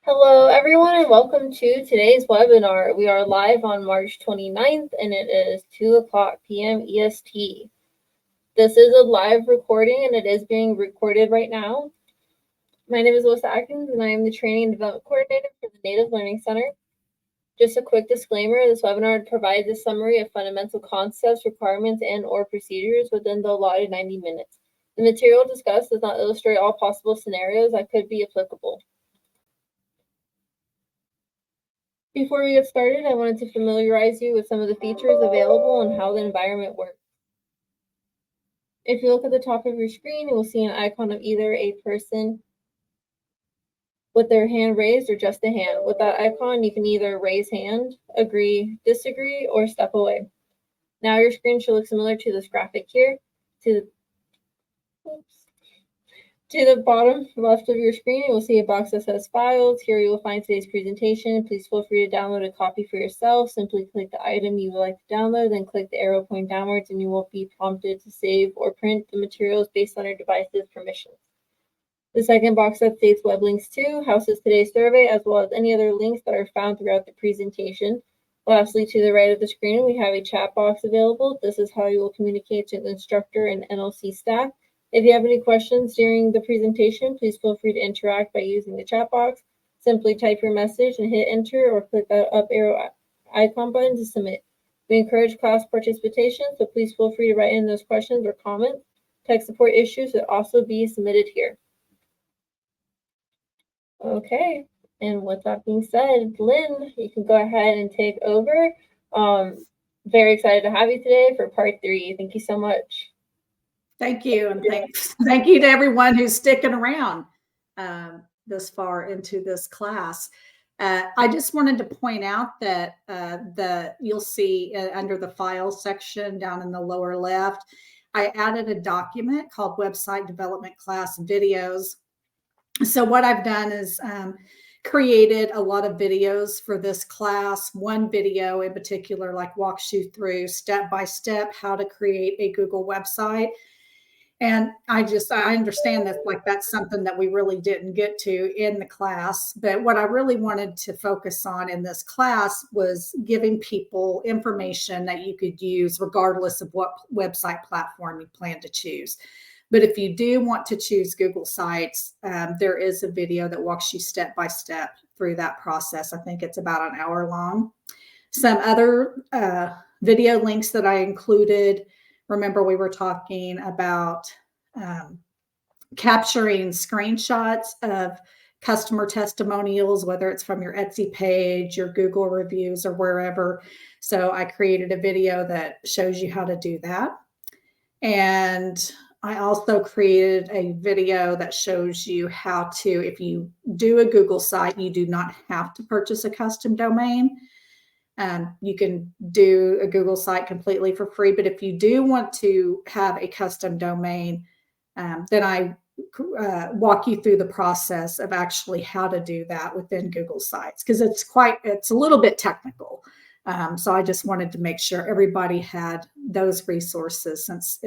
Hello, everyone, and welcome to today's webinar. We are live on March 29th, and it is 2:00 p.m. EST. This is a live recording, and it is being recorded right now. My name is Alyssa Atkins, and I am the Training and Development Coordinator for the Native Learning Center. Just a quick disclaimer, this webinar provides a summary of fundamental concepts, requirements, and/or procedures within the allotted 90 minutes. The material discussed does not illustrate all possible scenarios that could be applicable. Before we get started, I wanted to familiarize you with some of the features available and how the environment works. If you look at the top of your screen, you will see an icon of either a person with their hand raised or just a hand. With that icon, you can either raise hand, agree, disagree, or step away. Now your screen should look similar to this graphic here. To the bottom left of your screen, you will see a box that says Files. Here you will find today's presentation. Please feel free to download a copy for yourself. Simply click the item you would like to download, then click the arrow pointing downwards, and you will be prompted to save or print the materials based on your device's permissions. The second box that states Web Links to houses today's survey, as well as any other links that are found throughout the presentation. Lastly, to the right of the screen, we have a chat box available. This is how you will communicate to the instructor and NLC staff. If you have any questions during the presentation, please feel free to interact by using the chat box. Simply type your message and hit enter, or click that up arrow icon button to submit. We encourage class participation, so please feel free to write in those questions or comments. Tech support issues will also be submitted here. Okay, and with that being said, Lynn, you can go ahead and take over. Very excited to have you today for part 3. Thank you so much. Thank you, and thank you to everyone who's sticking around this far into this class. I just wanted to point out that you'll see under the file section down in the lower left, I added a document called Website Development Class Videos. So what I've done is created a lot of videos for this class. One video in particular walks you through step-by-step how to create a Google website. And I understand that that's something that we really didn't get to in the class. But what I really wanted to focus on in this class was giving people information that you could use regardless of what website platform you plan to choose. But if you do want to choose Google Sites, there is a video that walks you step by step through that process. I think it's about an hour long. Some other video links that I included. Remember, we were talking about capturing screenshots of customer testimonials, whether it's from your Etsy page, your Google reviews, or wherever. So I created a video that shows you how to do that. And I also created a video that shows you how to, if you do a Google site, you do not have to purchase a custom domain. You can do a Google site completely for free, but if you do want to have a custom domain, then I walk you through the process of actually how to do that within Google Sites, because it's a little bit technical. So I just wanted to make sure everybody had those resources, since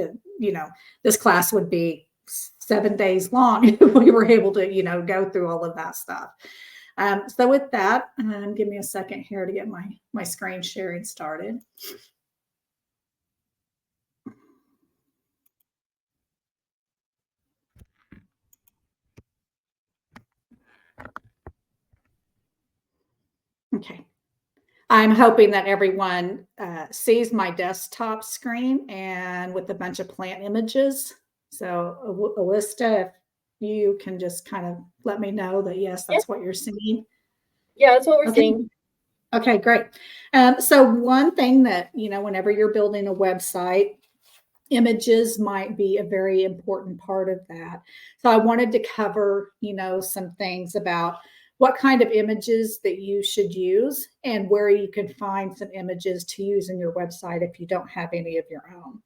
this class would be 7 days long if we were able to go through all of that stuff. So with that, give me a second here to get my screen sharing started. Okay. I'm hoping that everyone sees my desktop screen and with a bunch of plant images. So Alyssa, if you can just kind of let me know that, yes, that's what you're seeing. Yeah, that's what we're seeing. Okay, great. So one thing that, whenever you're building a website, images might be a very important part of that. So I wanted to cover, some things about what kind of images that you should use and where you can find some images to use in your website if you don't have any of your own.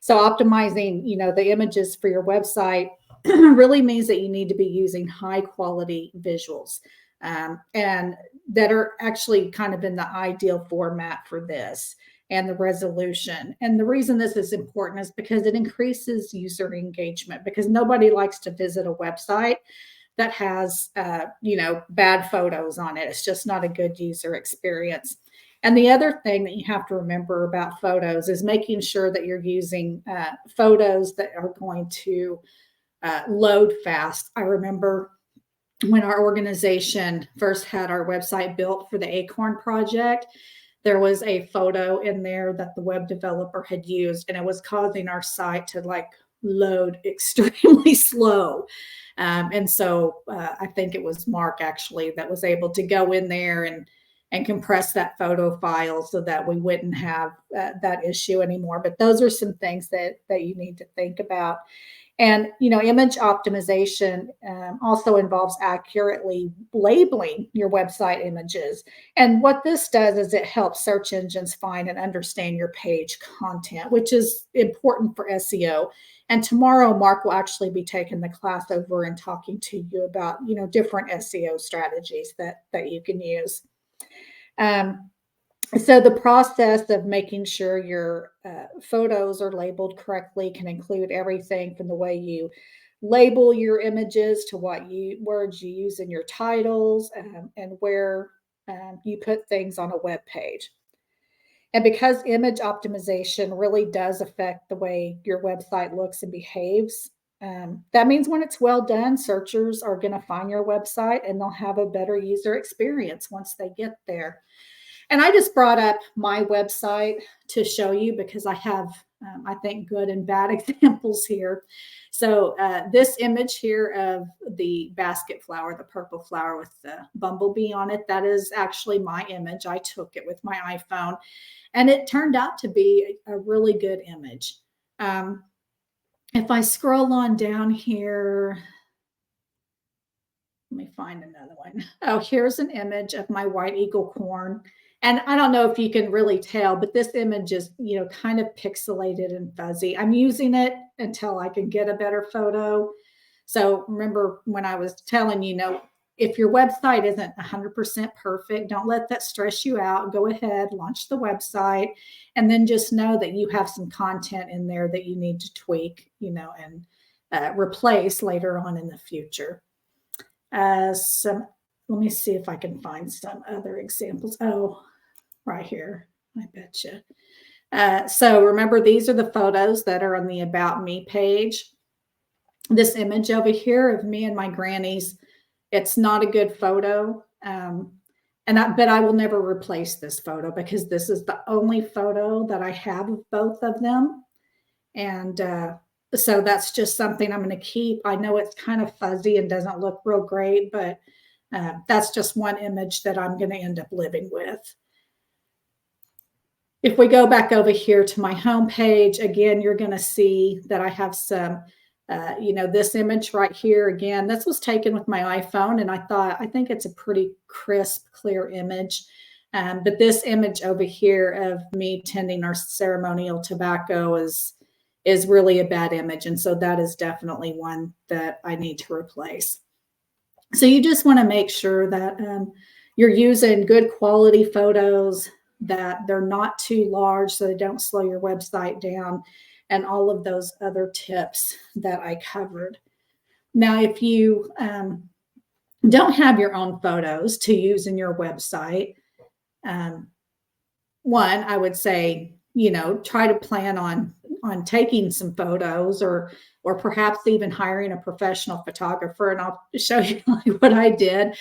So optimizing, the images for your website really means that you need to be using high quality visuals. And that are actually kind of in the ideal format for this, and the resolution. And the reason this is important is because it increases user engagement, because nobody likes to visit a website that has, bad photos on it. It's just not a good user experience. And the other thing that you have to remember about photos is making sure that you're using photos that are going to load fast. I remember when our organization first had our website built for the Acorn project, there was a photo in there that the web developer had used, and it was causing our site to load extremely slow. And so I think it was Mark actually that was able to go in there and compress that photo file so that we wouldn't have that issue anymore. But those are some things that you need to think about. And, image optimization also involves accurately labeling your website images. And what this does is it helps search engines find and understand your page content, which is important for SEO. And tomorrow, Mark will actually be taking the class over and talking to you about, different SEO strategies that you can use. So the process of making sure your photos are labeled correctly can include everything from the way you label your images to what words you use in your titles and where you put things on a web page. And because image optimization really does affect the way your website looks and behaves, that means when it's well done, searchers are going to find your website and they'll have a better user experience once they get there. And I just brought up my website to show you because I have, I think, good and bad examples here. So this image here of the basket flower, the purple flower with the bumblebee on it, that is actually my image. I took it with my iPhone, and it turned out to be a really good image. If I scroll on down here, let me find another one. Oh, here's an image of my white eagle corn. And I don't know if you can really tell, but this image is, kind of pixelated and fuzzy. I'm using it until I can get a better photo. So remember when I was telling you, if your website isn't 100% perfect, don't let that stress you out. Go ahead, launch the website, and then just know that you have some content in there that you need to tweak, and replace later on in the future. Let me see if I can find some other examples. Oh, right here, I bet you. So remember, these are the photos that are on the About Me page. This image over here of me and my grannies, it's not a good photo. But I will never replace this photo because this is the only photo that I have of both of them. And so that's just something I'm going to keep. I know it's kind of fuzzy and doesn't look real great, but that's just one image that I'm going to end up living with. If we go back over here to my home page, again, you're going to see that I have some, this image right here. Again, this was taken with my iPhone, and I think it's a pretty crisp, clear image. But this image over here of me tending our ceremonial tobacco is really a bad image. And so that is definitely one that I need to replace. So you just want to make sure that you're using good quality photos, that they're not too large so they don't slow your website down, and all of those other tips that I covered. Now, if you don't have your own photos to use in your website, one, I would say, try to plan on taking some photos or perhaps even hiring a professional photographer. And I'll show you what I did.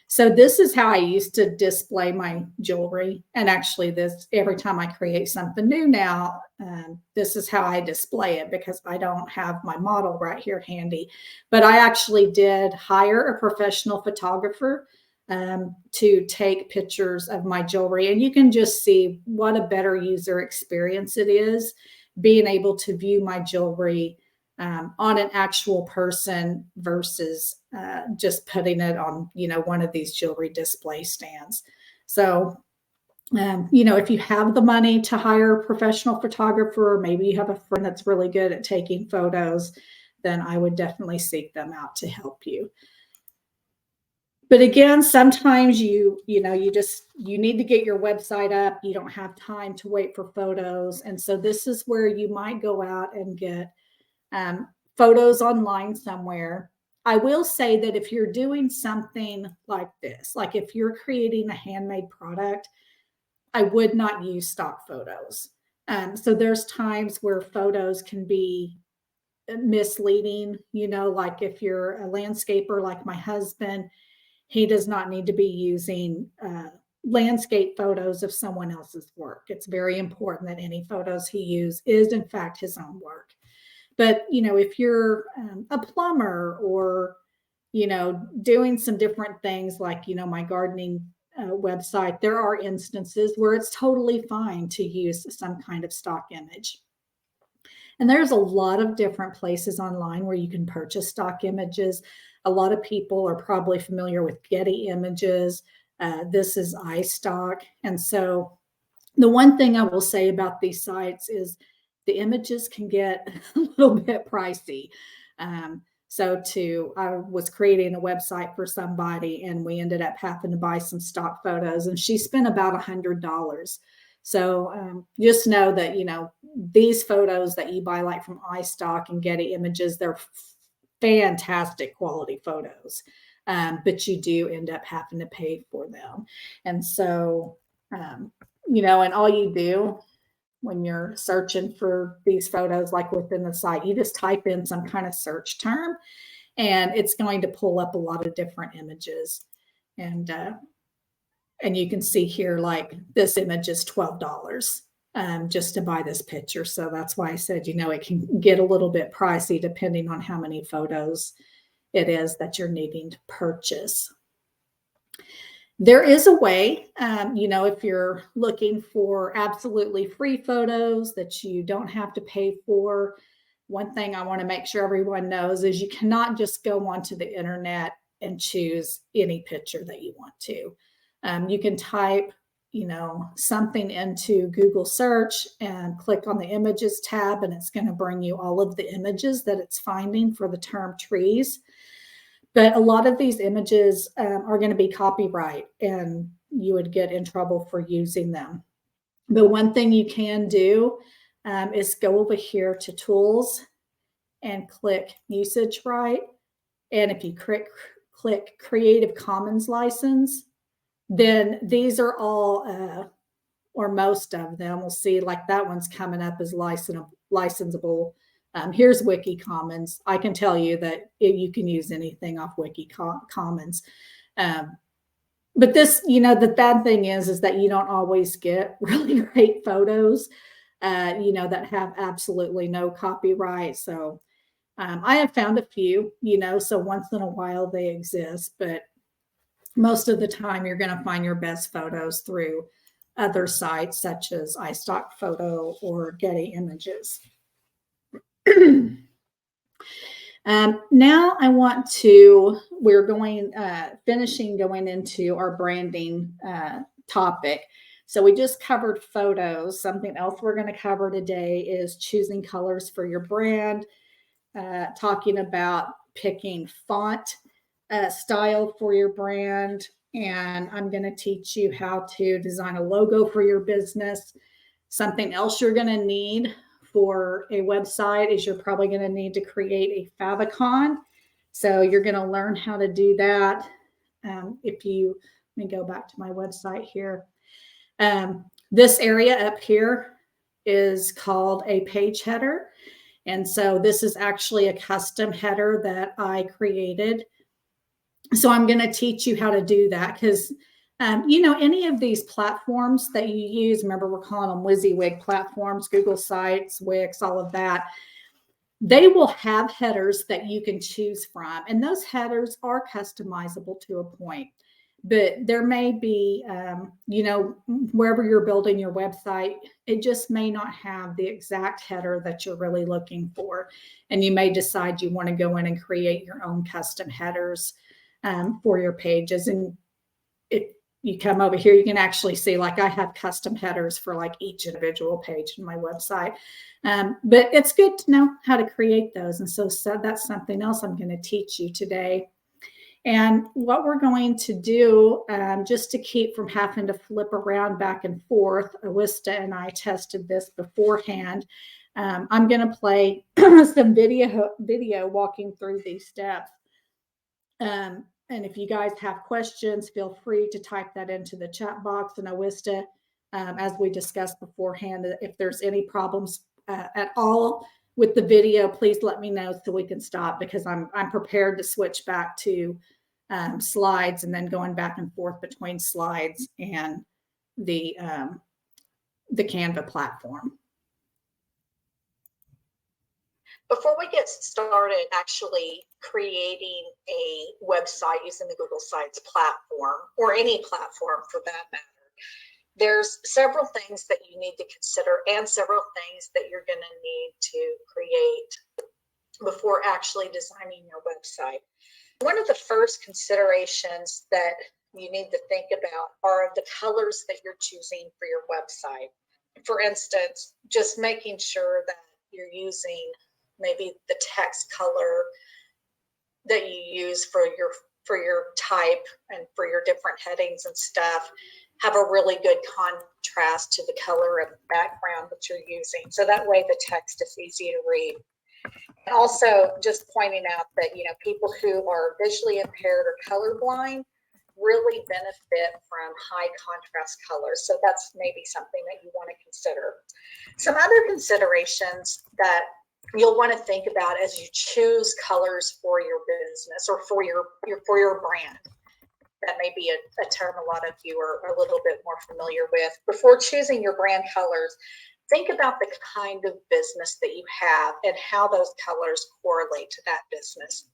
So this is how I used to display my jewelry. And actually every time I create something new now, this is how I display it because I don't have my model right here handy. But I actually did hire a professional photographer to take pictures of my jewelry. And you can just see what a better user experience it is, being able to view my jewelry on an actual person versus just putting it on, one of these jewelry display stands. So, if you have the money to hire a professional photographer, or maybe you have a friend that's really good at taking photos, then I would definitely seek them out to help you. But again, sometimes you need to get your website up. You don't have time to wait for photos. And so this is where you might go out and get photos online somewhere. I will say that if you're doing something like this, like if you're creating a handmade product, I would not use stock photos. So there's times where photos can be misleading, like if you're a landscaper like my husband, he does not need to be using landscape photos of someone else's work. It's very important that any photos he uses is in fact his own work. But, if you're a plumber or, doing some different things like, my gardening website, there are instances where it's totally fine to use some kind of stock image. And there's a lot of different places online where you can purchase stock images. A lot of people are probably familiar with Getty Images. This is iStock. And so the one thing I will say about these sites is the images can get a little bit pricey. I was creating a website for somebody and we ended up having to buy some stock photos and she spent about $100. So just know that, these photos that you buy like from iStock and Getty Images, they're fantastic quality photos, but you do end up having to pay for them. And so, and all you do when you're searching for these photos, like within the site, you just type in some kind of search term and it's going to pull up a lot of different images. And you can see here, like this image is $12 just to buy this picture. So that's why I said, it can get a little bit pricey depending on how many photos it is that you're needing to purchase. There is a way, if you're looking for absolutely free photos that you don't have to pay for. One thing I want to make sure everyone knows is you cannot just go onto the internet and choose any picture that you want to. You can type, something into Google search and click on the images tab, and it's going to bring you all of the images that it's finding for the term trees. But a lot of these images are going to be copyright and you would get in trouble for using them. But one thing you can do is go over here to tools and click usage right. And if you click Creative Commons license, then these are all, or most of them, we'll see like that one's coming up as licensable. Here's Wiki Commons. I can tell you that you can use anything off Wiki Commons. But this, the bad thing is that you don't always get really great photos, that have absolutely no copyright. So I have found a few, so once in a while they exist, but most of the time you're going to find your best photos through other sites such as iStock Photo or Getty Images. Now we're finishing going into our branding topic. So we just covered photos. Something else we're going to cover today is choosing colors for your brand, talking about picking font style for your brand. And I'm going to teach you how to design a logo for your business. Something else you're going to need for a website is you're probably going to need to create a favicon. So you're going to learn how to do that. Let me go back to my website here. This area up here is called a page header. And so this is actually a custom header that I created. So I'm going to teach you how to do that because any of these platforms that you use, remember we're calling them WYSIWYG platforms, Google Sites, Wix, all of that, they will have headers that you can choose from. And those headers are customizable to a point. But there may be, wherever you're building your website, it just may not have the exact header that you're really looking for. And you may decide you want to go in and create your own custom headers for your pages. And if you come over here, you can actually see, like I have custom headers for like each individual page in my website. But it's good to know how to create those. And so that's something else I'm going to teach you today. And what we're going to do, just to keep from having to flip around back and forth, Awista and I tested this beforehand. I'm going to play some video walking through these steps. And if you guys have questions, feel free to type that into the chat box. And NAHASDA, as we discussed beforehand, if there's any problems at all with the video, please let me know so we can stop, because I'm prepared to switch back to slides and then going back and forth between slides and the Canva platform. Before we get started actually creating a website using the Google Sites platform, or any platform for that matter, there's several things that you need to consider and several things that you're going to need to create before actually designing your website. One of the first considerations that you need to think about are the colors that you're choosing for your website. For instance, just making sure that you're using maybe the text color that you use for your type and for your different headings and stuff have a really good contrast to the color of the background that you're using. So that way the text is easy to read. And also just pointing out that, people who are visually impaired or colorblind really benefit from high contrast colors. So that's maybe something that you want to consider. Some other considerations that you'll want to think about as you choose colors for your business or for your brand. That may be a term a lot of you are a little bit more familiar with. Before choosing your brand colors, think about the kind of business that you have and how those colors correlate to that business.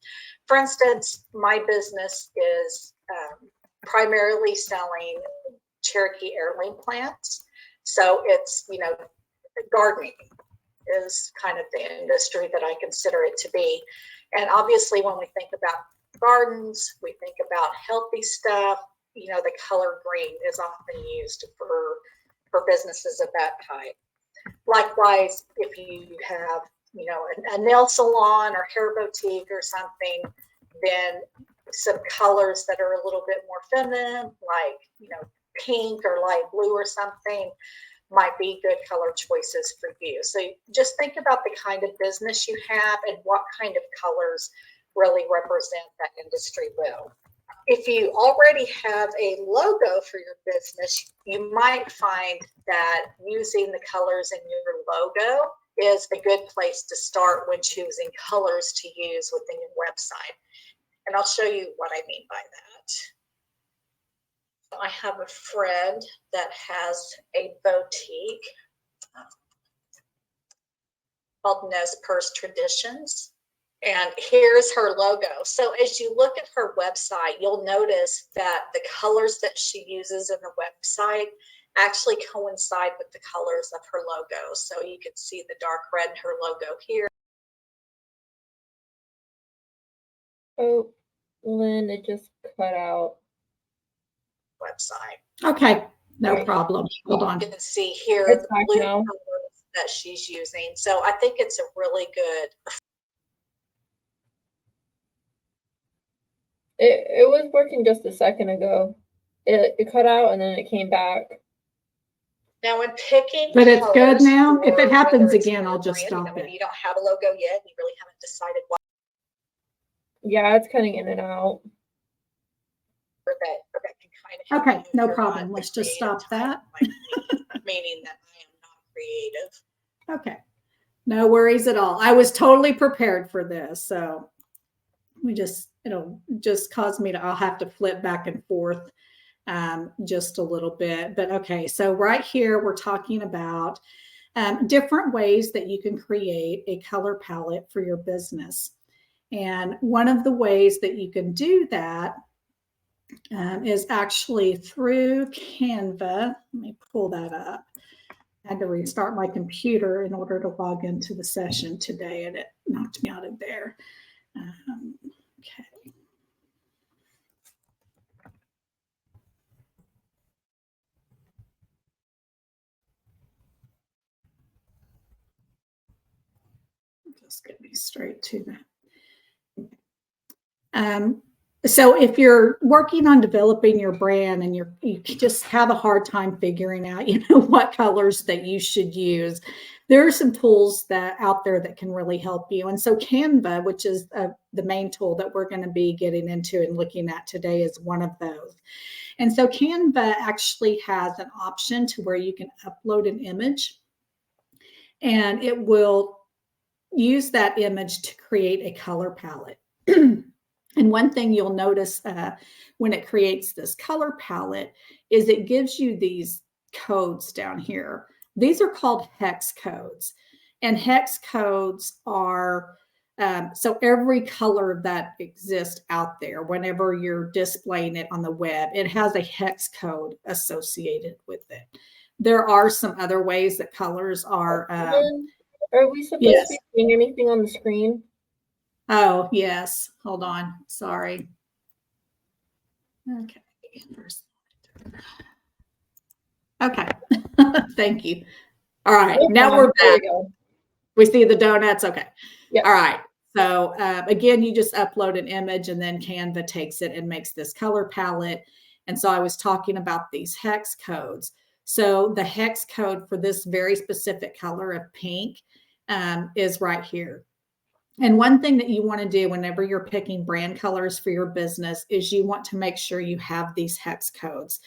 For instance, my business is primarily selling Cherokee heirloom plants. So it's, gardening is kind of the industry that I consider it to be. And obviously when we think about gardens, we think about healthy stuff, the color green is often used for businesses of that type. Likewise, if you have, a nail salon or hair boutique or something, then some colors that are a little bit more feminine, like, pink or light blue or something, might be good color choices for you. So just think about the kind of business you have and what kind of colors really represent that industry well. If you already have a logo for your business, you might find that using the colors in your logo is a good place to start when choosing colors to use within your website. And I'll show you what I mean by that. I have a friend that has a boutique called Nez Perce Traditions. And here's her logo. So as you look at her website, you'll notice that the colors that she uses in the website actually coincide with the colors of her logo. So you can see the dark red in her logo here. Oh, Lynn, it just cut out. Website. Okay, no problem. Hold on. You can see here It's the blue now. colors that she's using. So I think it's a really good. It was working just a second ago. It cut out and then it came back. Now, when picking, but it's good now. If for it happens whether it's again, for I'll your just brand, stop maybe it. you don't have a logo yet. You really haven't decided what Yeah, it's cutting in and out. that can kind of help Okay, you if no you're problem. not Let's the just creative stop type that. like me, meaning that I am not creative. Okay, no worries at all. I was totally prepared for this, so we just, it'll just cause me to, I'll have to flip back and forth just a little bit. But okay, so right here we're talking about different ways that you can create a color palette for your business. And one of the ways that you can do that is actually through Canva. Let me pull that up. I had to restart my computer in order to log into the session today, and it knocked me out of there. Okay. Just get me straight to that. So if you're working on developing your brand and you just have a hard time figuring out, what colors that you should use, there are some tools that out there that can really help you. And so Canva, which is the main tool that we're going to be getting into and looking at today is one of those. And so Canva actually has an option to where you can upload an image, and it will use that image to create a color palette. And one thing you'll notice when it creates this color palette is it gives you these codes down here. These are called hex codes. And hex codes are, so every color that exists out there, whenever you're displaying it on the web, it has a hex code associated with it. There are some other ways that colors are. Are we supposed yes. to be seeing anything on the screen? Oh, yes. Hold on. Sorry. Okay. Okay. Thank you. All right. Now we're back. We see the donuts. Okay. Yeah. All right. So again, you just upload an image and then Canva takes it and makes this color palette. And so I was talking about these hex codes. So the hex code for this very specific color of pink is right here. And one thing that you want to do whenever you're picking brand colors for your business is you want to make sure you have these hex codes.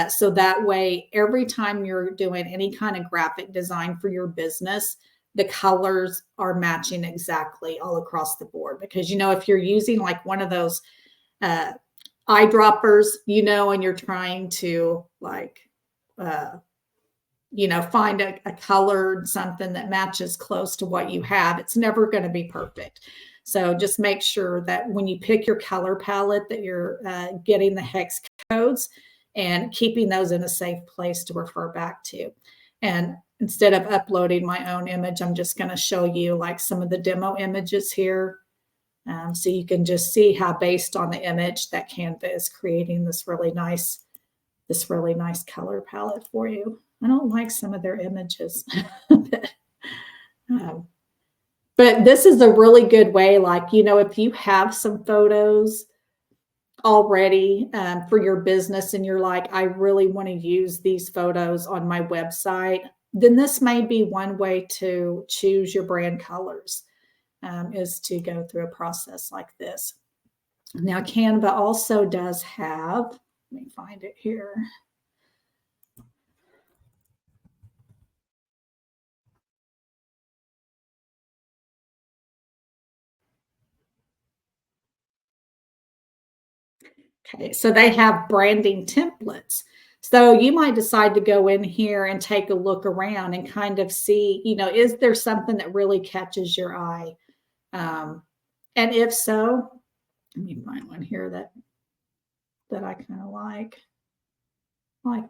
So that way, every time you're doing any kind of graphic design for your business, the colors are matching exactly all across the board. Because, if you're using like one of those eyedroppers, and you're trying to find a colored something that matches close to what you have, it's never going to be perfect. So just make sure that when you pick your color palette that you're getting the hex codes and keeping those in a safe place to refer back to. And instead of uploading my own image, I'm just going to show you like some of the demo images here. So you can just see how based on the image that Canva is creating this really nice color palette for you. I don't like some of their images. But this is a really good way, if you have some photos already for your business and you're like, I really want to use these photos on my website, then this may be one way to choose your brand colors, is to go through a process like this. Now, Canva also does have, let me find it here. Okay, so they have branding templates. So you might decide to go in here and take a look around and kind of see, is there something that really catches your eye? And if so, let me find one here that I kind of like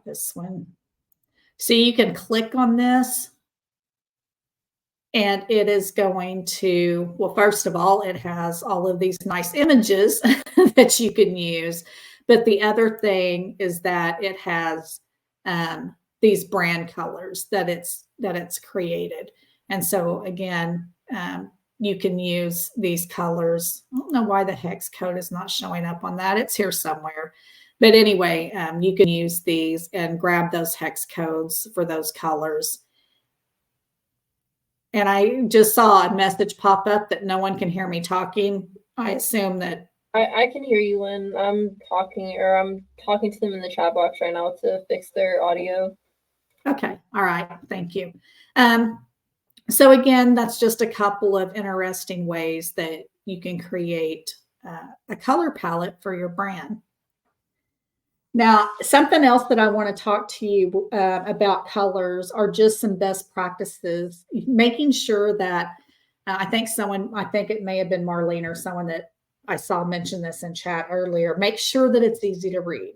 this one. So you can click on this and it is going to, well, first of all, it has all of these nice images that you can use. But the other thing is that it has these brand colors that it's created. And so again, you can use these colors. I don't know why the hex code is not showing up on that. It's here somewhere. But anyway, you can use these and grab those hex codes for those colors. And I just saw a message pop up that no one can hear me talking. I assume that I can hear you when I'm talking, or I'm talking to them in the chat box right now to fix their audio. Okay. All right. Thank you. So again, that's just a couple of interesting ways that you can create a color palette for your brand. Now, something else that I want to talk to you about colors are just some best practices, making sure that I think it may have been Marlene or someone that I saw mention this in chat earlier, make sure that it's easy to read.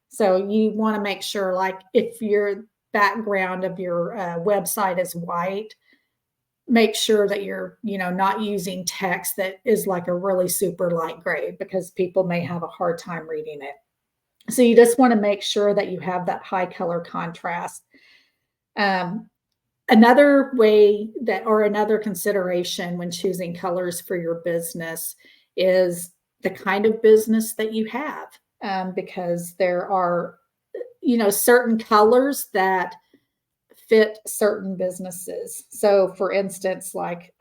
So you want to make sure, like if your background of your website is white, make sure that you're, not using text that is like a really super light gray, because people may have a hard time reading it. So you just want to make sure that you have that high color contrast. Another way another consideration when choosing colors for your business is the kind of business that you have, because there are, certain colors that fit certain businesses. So for instance, like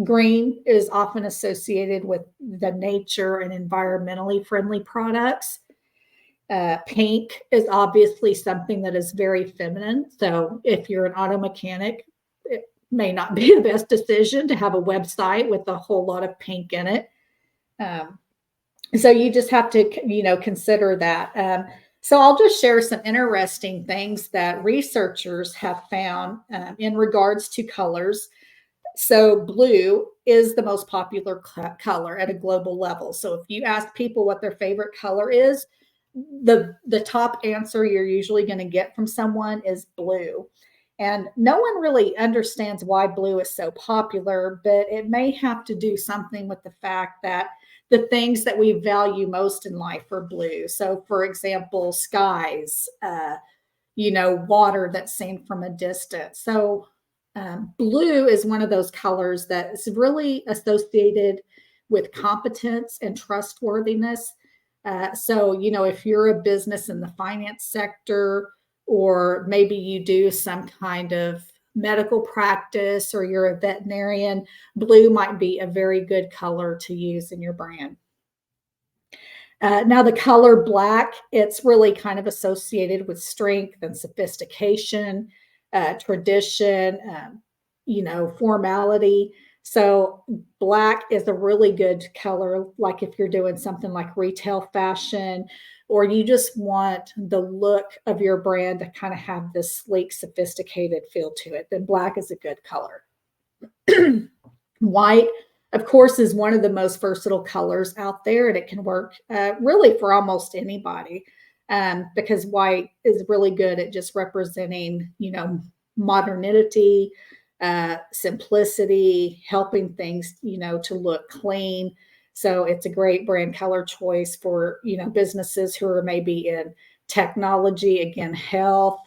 green is often associated with the nature and environmentally friendly products. Pink is obviously something that is very feminine. So if you're an auto mechanic, it may not be the best decision to have a website with a whole lot of pink in it. So you just have to, consider that. So I'll just share some interesting things that researchers have found in regards to colors. So blue is the most popular color at a global level. So if you ask people what their favorite color is, the top answer you're usually going to get from someone is blue. And no one really understands why blue is so popular, but it may have to do something with the fact that the things that we value most in life are blue. So for example, skies, water that's seen from a distance. So blue is one of those colors that is really associated with competence and trustworthiness. So, if you're a business in the finance sector, or maybe you do some kind of medical practice, or you're a veterinarian, blue might be a very good color to use in your brand. Now the color black, it's really kind of associated with strength and sophistication, tradition, formality. So black is a really good color, like if you're doing something like retail fashion, or you just want the look of your brand to kind of have this sleek, sophisticated feel to it, then black is a good color. White, of course, is one of the most versatile colors out there, and it can work really for almost anybody, because white is really good at just representing, modernity, simplicity, helping things, to look clean. So it's a great brand color choice for, businesses who are maybe in technology, again, health,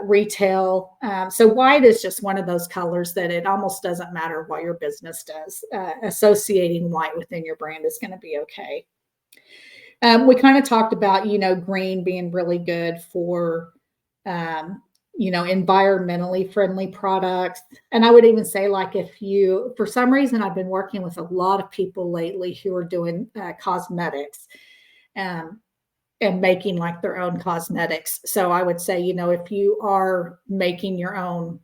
retail. So white is just one of those colors that it almost doesn't matter what your business does. Associating white within your brand is going to be okay. We kind of talked about, green being really good for, environmentally friendly products. And I would even say, like, if you, for some reason, I've been working with a lot of people lately who are doing cosmetics and making like their own cosmetics. So I would say, if you are making your own,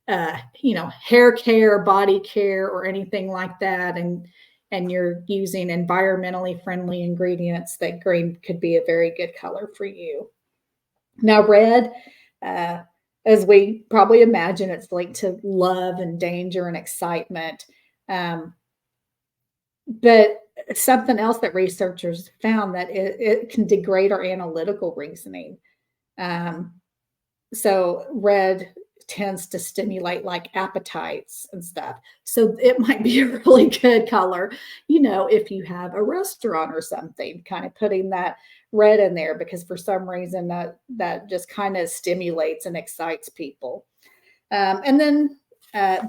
hair care, body care, or anything like that, and you're using environmentally friendly ingredients, that green could be a very good color for you. Now, red, as we probably imagine, it's linked to love and danger and excitement. But something else that researchers found, that it can degrade our analytical reasoning. So red tends to stimulate like appetites and stuff. So it might be a really good color, if you have a restaurant or something, kind of putting that red in there, because for some reason that just kind of stimulates and excites people. And then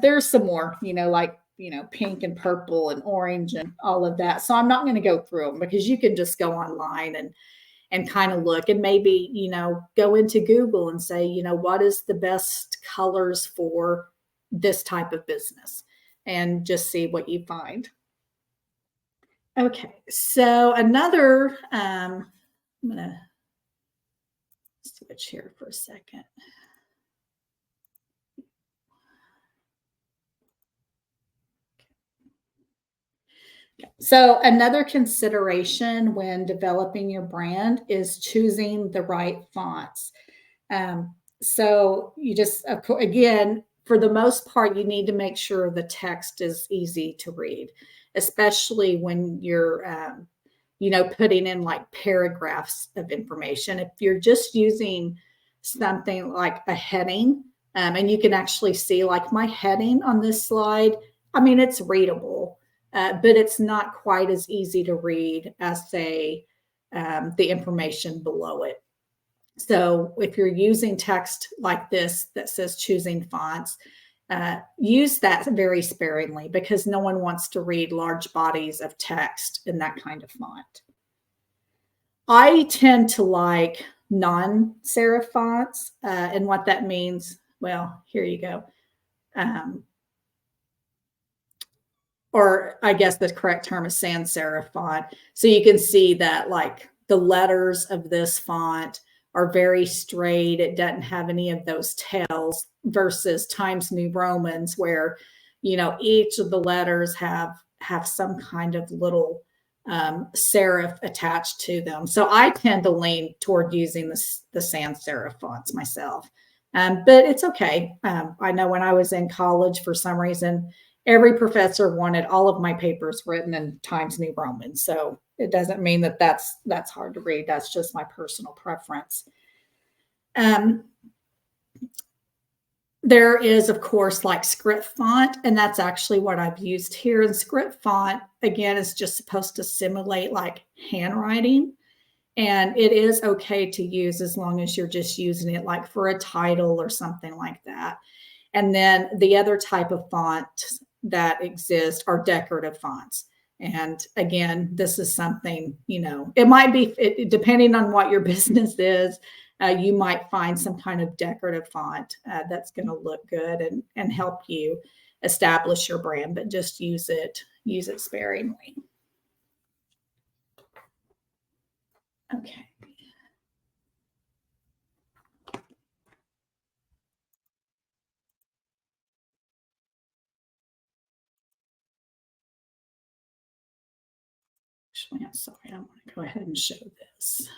there's some more, like, pink and purple and orange and all of that. So I'm not going to go through them, because you can just go online and kind of look, and maybe, go into Google and say, what is the best colors for this type of business, and just see what you find. Okay, so another, I'm going to switch here for a second. So another consideration when developing your brand is choosing the right fonts. So you just, again, for the most part, you need to make sure the text is easy to read, especially when you're, putting in like paragraphs of information. If you're just using something like a heading, and you can actually see like my heading on this slide, I mean, it's readable. But it's not quite as easy to read as, say, the information below it. So if you're using text like this that says choosing fonts, use that very sparingly, because no one wants to read large bodies of text in that kind of font. I tend to like non-serif fonts. And what that means, well, here you go. Or I guess the correct term is sans serif font. So you can see that like the letters of this font are very straight. It doesn't have any of those tails versus Times New Romans where, you know, each of the letters have some kind of little serif attached to them. So I tend to lean toward using the sans serif fonts myself. But it's okay. I know when I was in college, for some reason, every professor wanted all of my papers written in Times New Roman. So it doesn't mean that that's hard to read. That's just my personal preference. There is, of course, like script font, and that's actually what I've used here. And script font, again, is just supposed to simulate like handwriting. And it is okay to use as long as you're just using it like for a title or something like that. And then the other type of font that exist are decorative fonts. And again, this is something, you know, it might be, depending on what your business is, you might find some kind of decorative font that's going to look good and help you establish your brand, but just use it sparingly. Okay. Actually, I'm sorry, I want to go ahead and show this.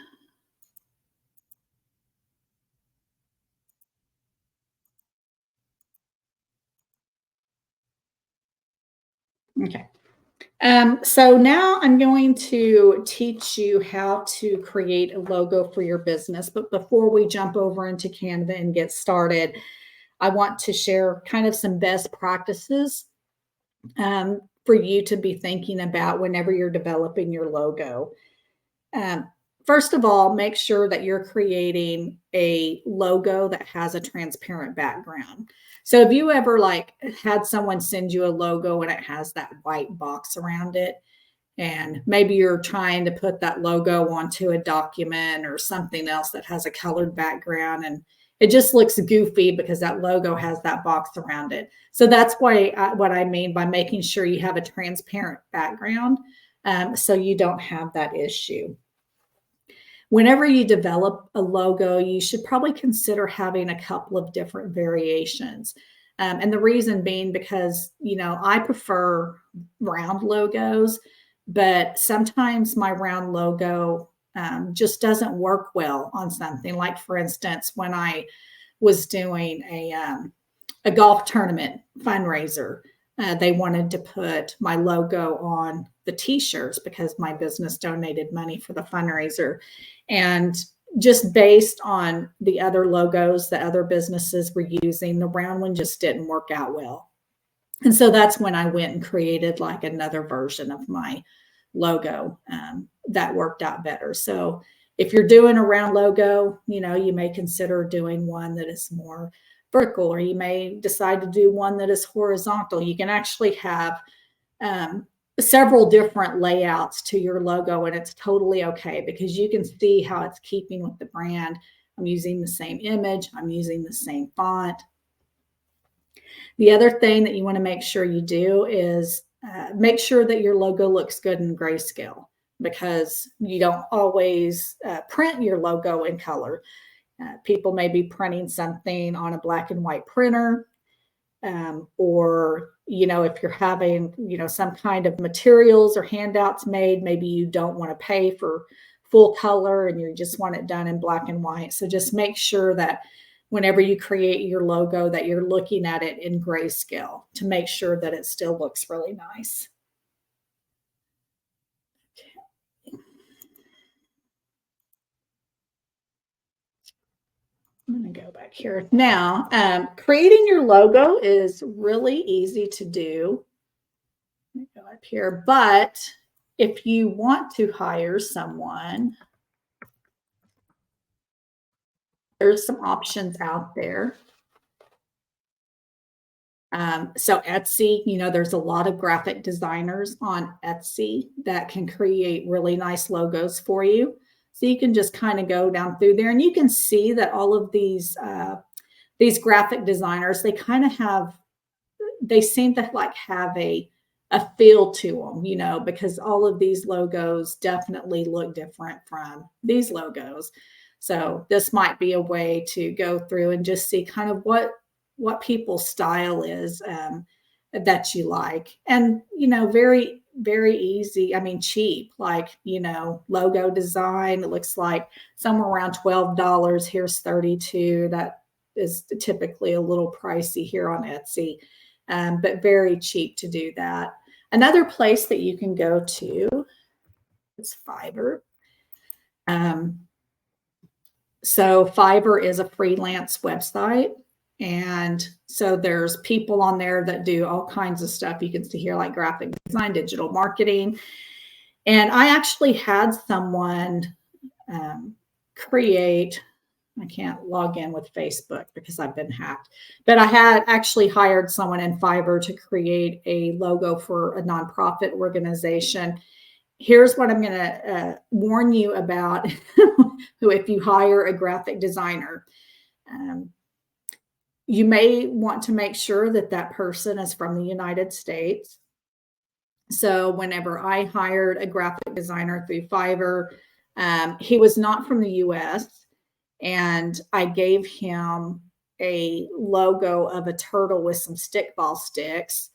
Okay. So now I'm going to teach you how to create a logo for your business. But before we jump over into Canva and get started, I want to share kind of some best practices for you to be thinking about whenever you're developing your logo. First of all, make sure that you're creating a logo that has a transparent background. So if you ever like had someone send you a logo and it has that white box around it, and maybe you're trying to put that logo onto a document or something else that has a colored background, and it just looks goofy because that logo has that box around it. So that's what I mean by making sure you have a transparent background so you don't have that issue. Whenever you develop a logo, you should probably consider having a couple of different variations. And the reason being because, you know, I prefer round logos, but sometimes my round logo just doesn't work well on something. Like, for instance, when I was doing a golf tournament fundraiser, they wanted to put my logo on the t-shirts because my business donated money for the fundraiser. And just based on the other logos that other businesses were using, the round one just didn't work out well. And so that's when I went and created like another version of my logo that worked out better. So if you're doing a round logo, you know, you may consider doing one that is more vertical, or you may decide to do one that is horizontal. You can actually have several different layouts to your logo, and it's totally okay because you can see how it's keeping with the brand. I'm using the same image. I'm using the same font. The other thing that you want to make sure you do is make sure that your logo looks good in grayscale, because you don't always print your logo in color. People may be printing something on a black and white printer, or, you know, if you're having, you know, some kind of materials or handouts made, maybe you don't want to pay for full color and you just want it done in black and white. So just make sure that whenever you create your logo that you're looking at it in grayscale to make sure that it still looks really nice. I'm going to go back here. Now, creating your logo is really easy to do. Let me go up here. But if you want to hire someone, there's some options out there. So Etsy, you know, there's a lot of graphic designers on Etsy that can create really nice logos for you. So you can just kind of go down through there, and you can see that all of these graphic designers, they seem to like have a feel to them, you know, because all of these logos definitely look different from these logos. So this might be a way to go through and just see kind of what people's style is that you like. And, you know, very, very easy. I mean, cheap, like, you know, logo design. It looks like somewhere around $12. Here's 32. That is typically a little pricey here on Etsy, but very cheap to do that. Another place that you can go to is Fiverr. So Fiverr is a freelance website. And so there's people on there that do all kinds of stuff. You can see here like graphic design, digital marketing. And I actually had someone create, I can't log in with Facebook because I've been hacked, but I had actually hired someone in Fiverr to create a logo for a nonprofit organization. Here's what I'm going to warn you about if you hire a graphic designer. You may want to make sure that that person is from the United States. So whenever I hired a graphic designer through Fiverr, he was not from the US, and I gave him a logo of a turtle with some stickball sticks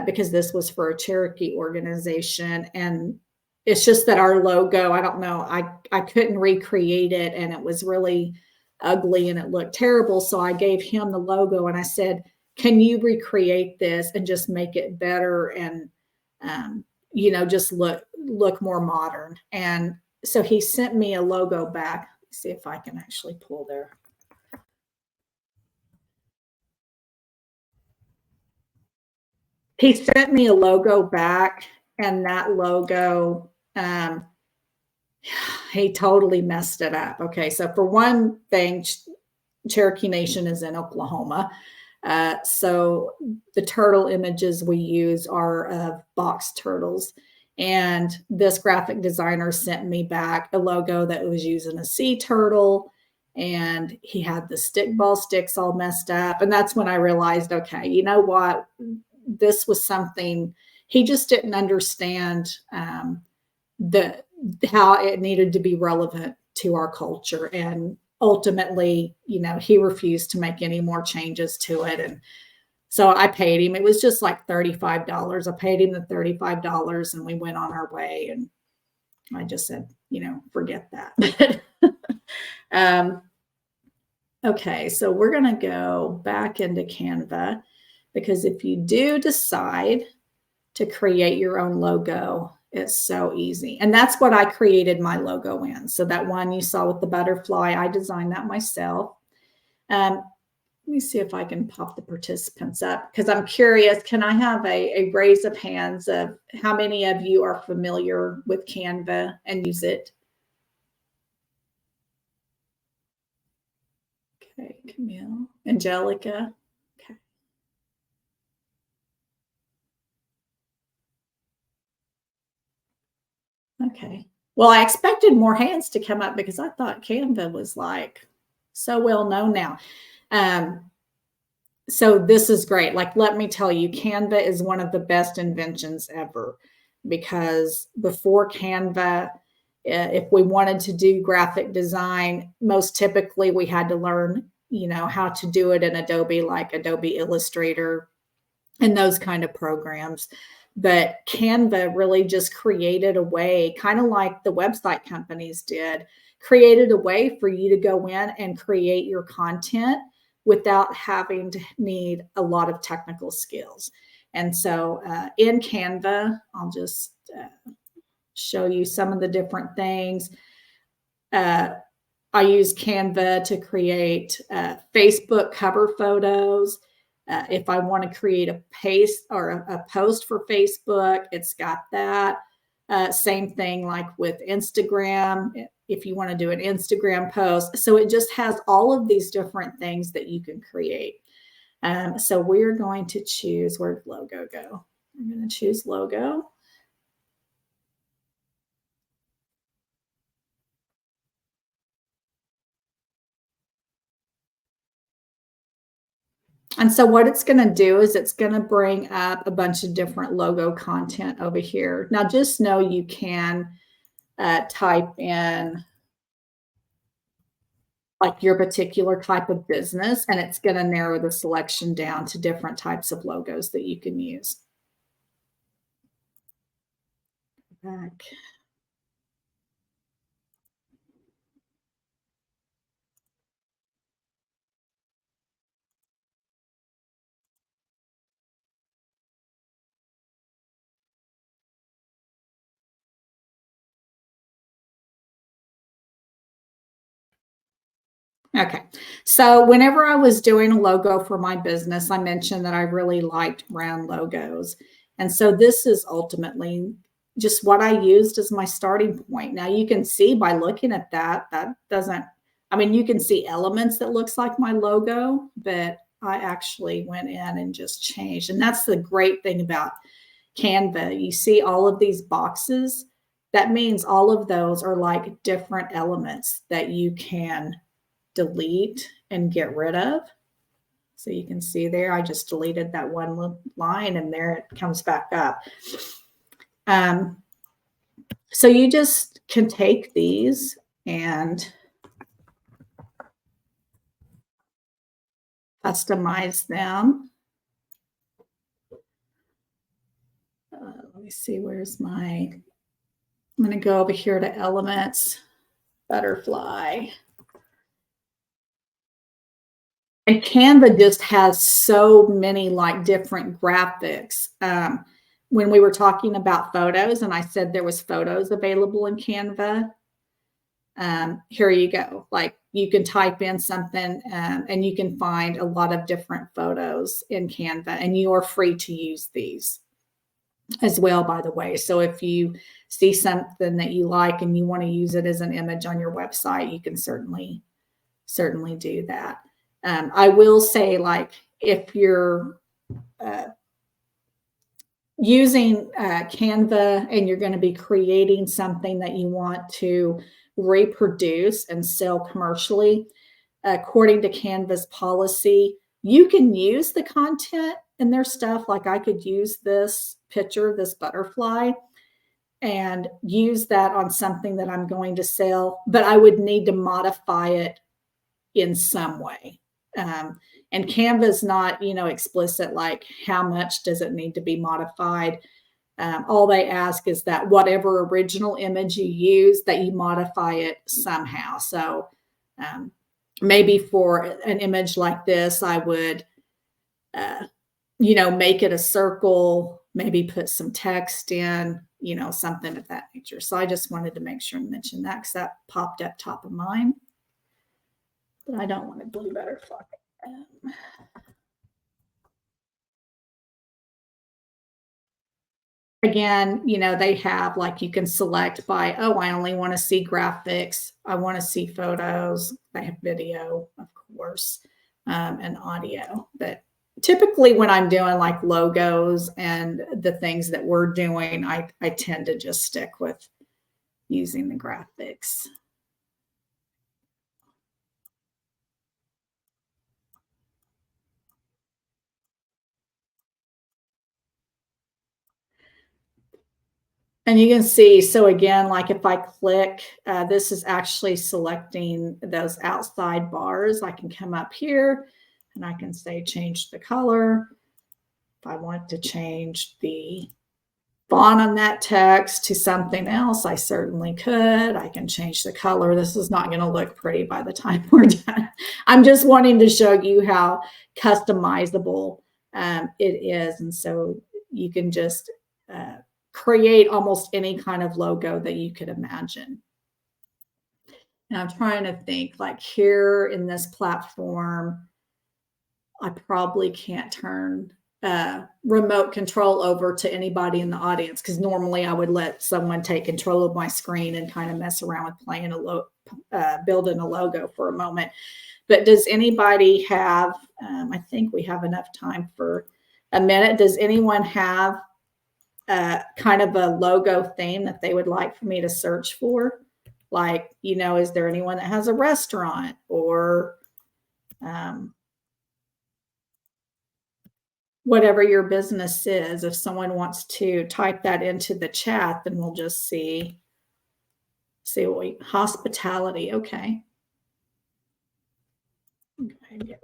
because this was for a Cherokee organization. And it's just that our logo, I don't know, I couldn't recreate it, and it was really ugly and it looked terrible. So I gave him the logo and I said, can you recreate this and just make it better and, you know, just look more modern? And so he sent me a logo back. Let's see if I can actually pull there. He sent me a logo back, and that logo, he totally messed it up. Okay, so for one thing, Cherokee Nation is in Oklahoma. So the turtle images we use are of box turtles. And this graphic designer sent me back a logo that was using a sea turtle, and he had the stickball sticks all messed up. And that's when I realized, okay, you know what? This was something he just didn't understand how it needed to be relevant to our culture. And ultimately, you know, he refused to make any more changes to it. And so I paid him. It was just like $35. I paid him the $35 and we went on our way. And I just said, you know, forget that. Okay, so we're going to go back into Canva, because if you do decide to create your own logo, it's so easy. And that's what I created my logo in. So that one you saw with the butterfly, I designed that myself. Let me see if I can pop the participants up, because I'm curious, can I have a raise of hands of how many of you are familiar with Canva and use it? Okay, Camille, Angelica. Okay. Okay. Well, I expected more hands to come up because I thought Canva was like so well known now. So this is great. Like, let me tell you, Canva is one of the best inventions ever, because before Canva, if we wanted to do graphic design, most typically we had to learn, you know, how to do it in Adobe, like Adobe Illustrator and those kind of programs. But Canva really just created a way, kind of like the website companies did, created a way for you to go in and create your content without having to need a lot of technical skills. And so in Canva, I'll just show you some of the different things. I use Canva to create Facebook cover photos. If I want to create a paste or a post for Facebook, it's got that. Same thing like with Instagram, if you want to do an Instagram post. So it just has all of these different things that you can create. So we're going to choose, where'd logo go? I'm going to choose logo. And so what it's going to do is it's going to bring up a bunch of different logo content over here. Now, just know you can type in like your particular type of business, and it's going to narrow the selection down to different types of logos that you can use. Back. Okay, so whenever I was doing a logo for my business, I mentioned that I really liked round logos. And so this is ultimately just what I used as my starting point. Now you can see by looking at that doesn't, I mean, you can see elements that looks like my logo, but I actually went in and just changed. And that's the great thing about Canva. You see all of these boxes. That means all of those are like different elements that you can delete and get rid of. So you can see there, I just deleted that one line and there it comes back up. So you just can take these and customize them. Let me see, where's my, I'm going to go over here to elements, butterfly. And Canva just has so many like different graphics. When we were talking about photos and I said there was photos available in Canva, here you go. Like you can type in something and you can find a lot of different photos in Canva, and you are free to use these as well, by the way. So if you see something that you like and you want to use it as an image on your website, you can certainly do that. I will say, like, if you're using Canva and you're going to be creating something that you want to reproduce and sell commercially, according to Canva's policy, you can use the content in their stuff. Like I could use this picture, this butterfly, and use that on something that I'm going to sell, but I would need to modify it in some way. And Canva's not, explicit, like how much does it need to be modified. All they ask is that whatever original image you use, that you modify it somehow. So maybe for an image like this, I would, make it a circle, maybe put some text in, something of that nature. So I just wanted to make sure and mention that because that popped up top of mind. But I don't want a blue butterfly. Again, they have like you can select by, oh, I only want to see graphics. I want to see photos. They have video, of course, and audio. But typically when I'm doing like logos and the things that we're doing, I tend to just stick with using the graphics. And you can see, so again, like if I click, this is actually selecting those outside bars. I can come up here and I can say change the color. If I want to change the font on that text to something else, I certainly could. I can change the color. This is not going to look pretty by the time we're done. I'm just wanting to show you how customizable it is. And so you can just create almost any kind of logo that you could imagine. And I'm trying to think, like here in this platform, I probably can't turn remote control over to anybody in the audience because normally I would let someone take control of my screen and kind of mess around with playing building a logo for a moment. But does anybody have, I think we have enough time for a minute. Does anyone have kind of a logo theme that they would like for me to search for? Like, is there anyone that has a restaurant or whatever your business is. If someone wants to type that into the chat, then we'll just see what hospitality. Okay. Okay.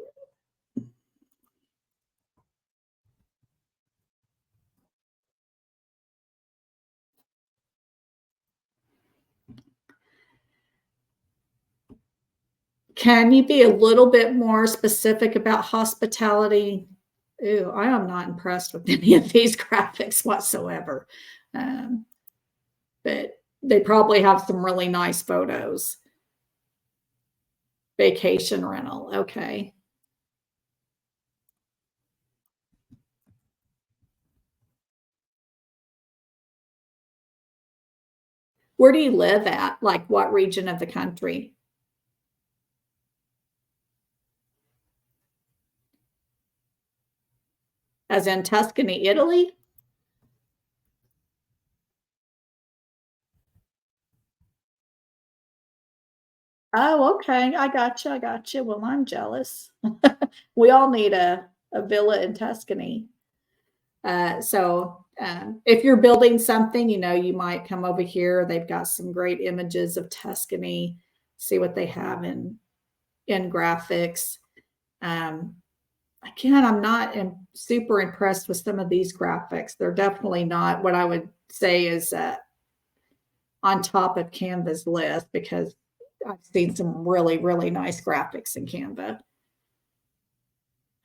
Can you be a little bit more specific about hospitality? Ooh, I am not impressed with any of these graphics whatsoever. But they probably have some really nice photos. Vacation rental. Okay. Where do you live at? Like what region of the country? As in Tuscany, Italy? Oh, okay. I gotcha. I gotcha. Well, I'm jealous. We all need a villa in Tuscany. If you're building something, you might come over here. They've got some great images of Tuscany. See what they have in graphics. Again, I'm not super impressed with some of these graphics. They're definitely not what I would say is on top of Canva's list, because I've seen some really, really nice graphics in Canva.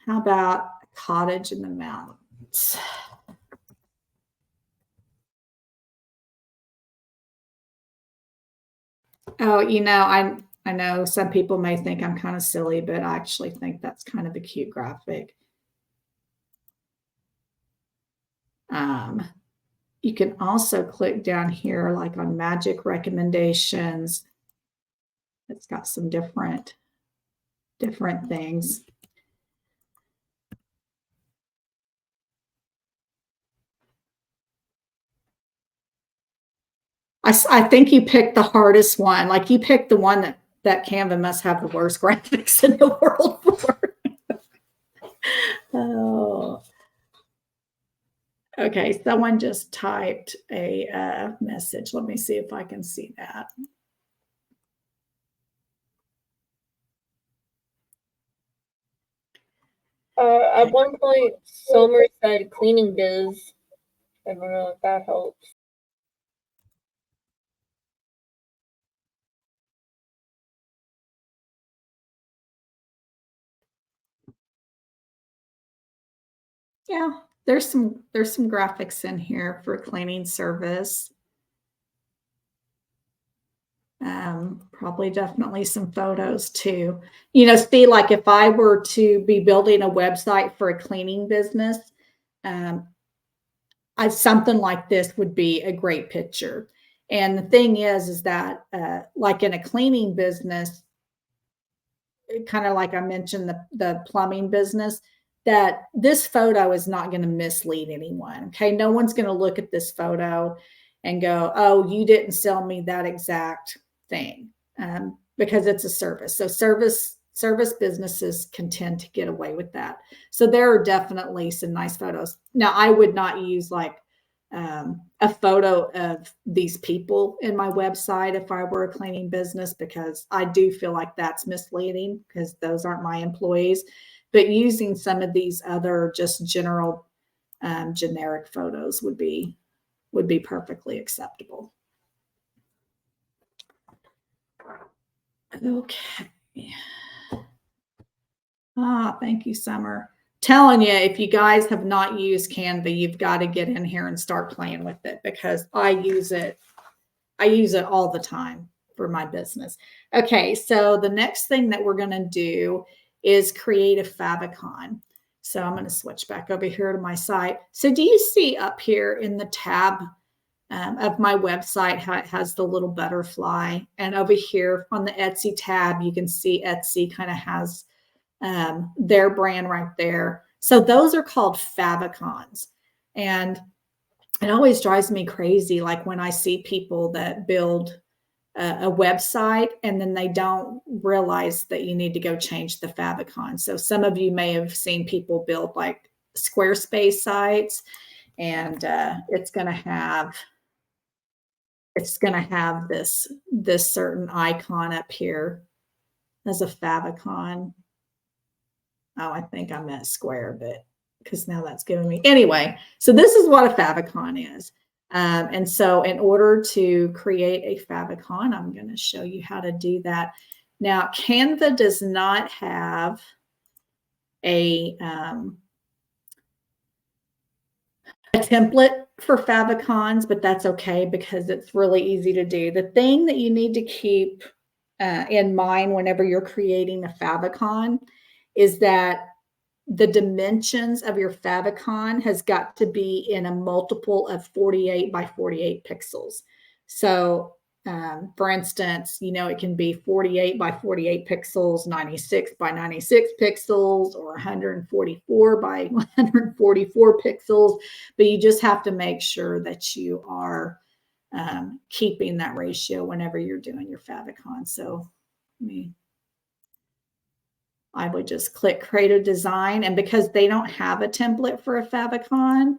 How about a cottage in the mountains? Oh, I know some people may think I'm kind of silly, but I actually think that's kind of a cute graphic. You can also click down here, like on magic recommendations. It's got some different things. I think you picked the hardest one. Like you picked the one that Canva must have the worst graphics in the world for. Oh. Okay, someone just typed a message. Let me see if I can see that. At one point, Somer said cleaning biz. I don't know if that helps. Yeah, there's some graphics in here for cleaning service. Probably definitely some photos too. See, like if I were to be building a website for a cleaning business, something like this would be a great picture. And the thing is that like in a cleaning business, kind of like I mentioned the plumbing business, that this photo is not going to mislead anyone. Okay, no one's going to look at this photo and go, "Oh, you didn't sell me that exact thing," because it's a service. So service businesses can tend to get away with that. So there are definitely some nice photos. Now, I would not use like a photo of these people in my website if I were a cleaning business, because I do feel like that's misleading because those aren't my employees. But using some of these other just general generic photos would be perfectly acceptable. Okay. Thank you, Summer. Telling you, if you guys have not used Canva, you've got to get in here and start playing with it, because I use it all the time for my business. Okay, so the next thing that we're going to do is create a favicon. So I'm going to switch back over here to my site. So do you see up here in the tab of my website how it has the little butterfly? And over here on the Etsy tab, you can see Etsy kind of has their brand right there. So those are called favicons. And it always drives me crazy, like when I see people that build a website and then they don't realize that you need to go change the favicon. So some of you may have seen people build like Squarespace sites, and it's going to have this certain icon up here as a favicon. Oh, I think I meant square, but because now that's giving me, anyway, so this is what a favicon is. And so in order to create a favicon, I'm going to show you how to do that. Now, Canva does not have a template for favicons, but that's okay because it's really easy to do. The thing that you need to keep in mind whenever you're creating a favicon is that the dimensions of your favicon has got to be in a multiple of 48 by 48 pixels. So for instance, it can be 48 by 48 pixels, 96 by 96 pixels, or 144 by 144 pixels. But you just have to make sure that you are keeping that ratio whenever you're doing your favicon. So I would just click create a design. And because they don't have a template for a favicon,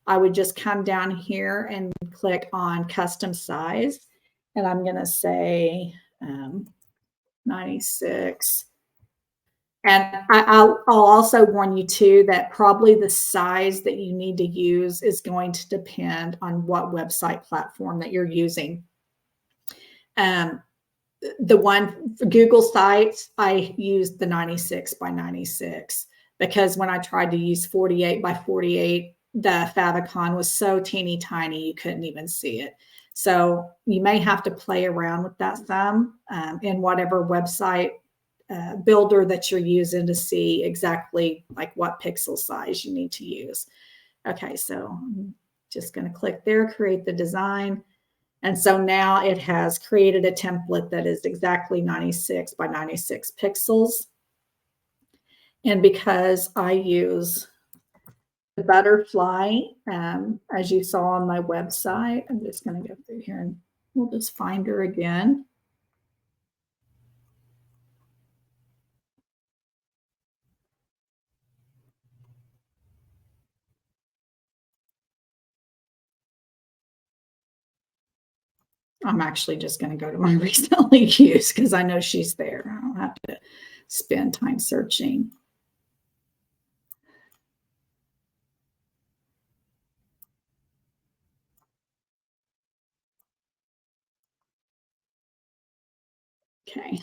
I would just come down here and click on custom size. And I'm going to say 96. And I'll also warn you too that probably the size that you need to use is going to depend on what website platform that you're using. The one for Google Sites, I used the 96 by 96 because when I tried to use 48 by 48, the favicon was so teeny tiny you couldn't even see it. So you may have to play around with that some in whatever website builder that you're using to see exactly like what pixel size you need to use. Okay, so I'm just going to click there, create the design. And so now it has created a template that is exactly 96 by 96 pixels. And because I use the butterfly, as you saw on my website, I'm just going to go through here and we'll just find her again. I'm actually just going to go to my recently used because I know she's there. I don't have to spend time searching. Okay.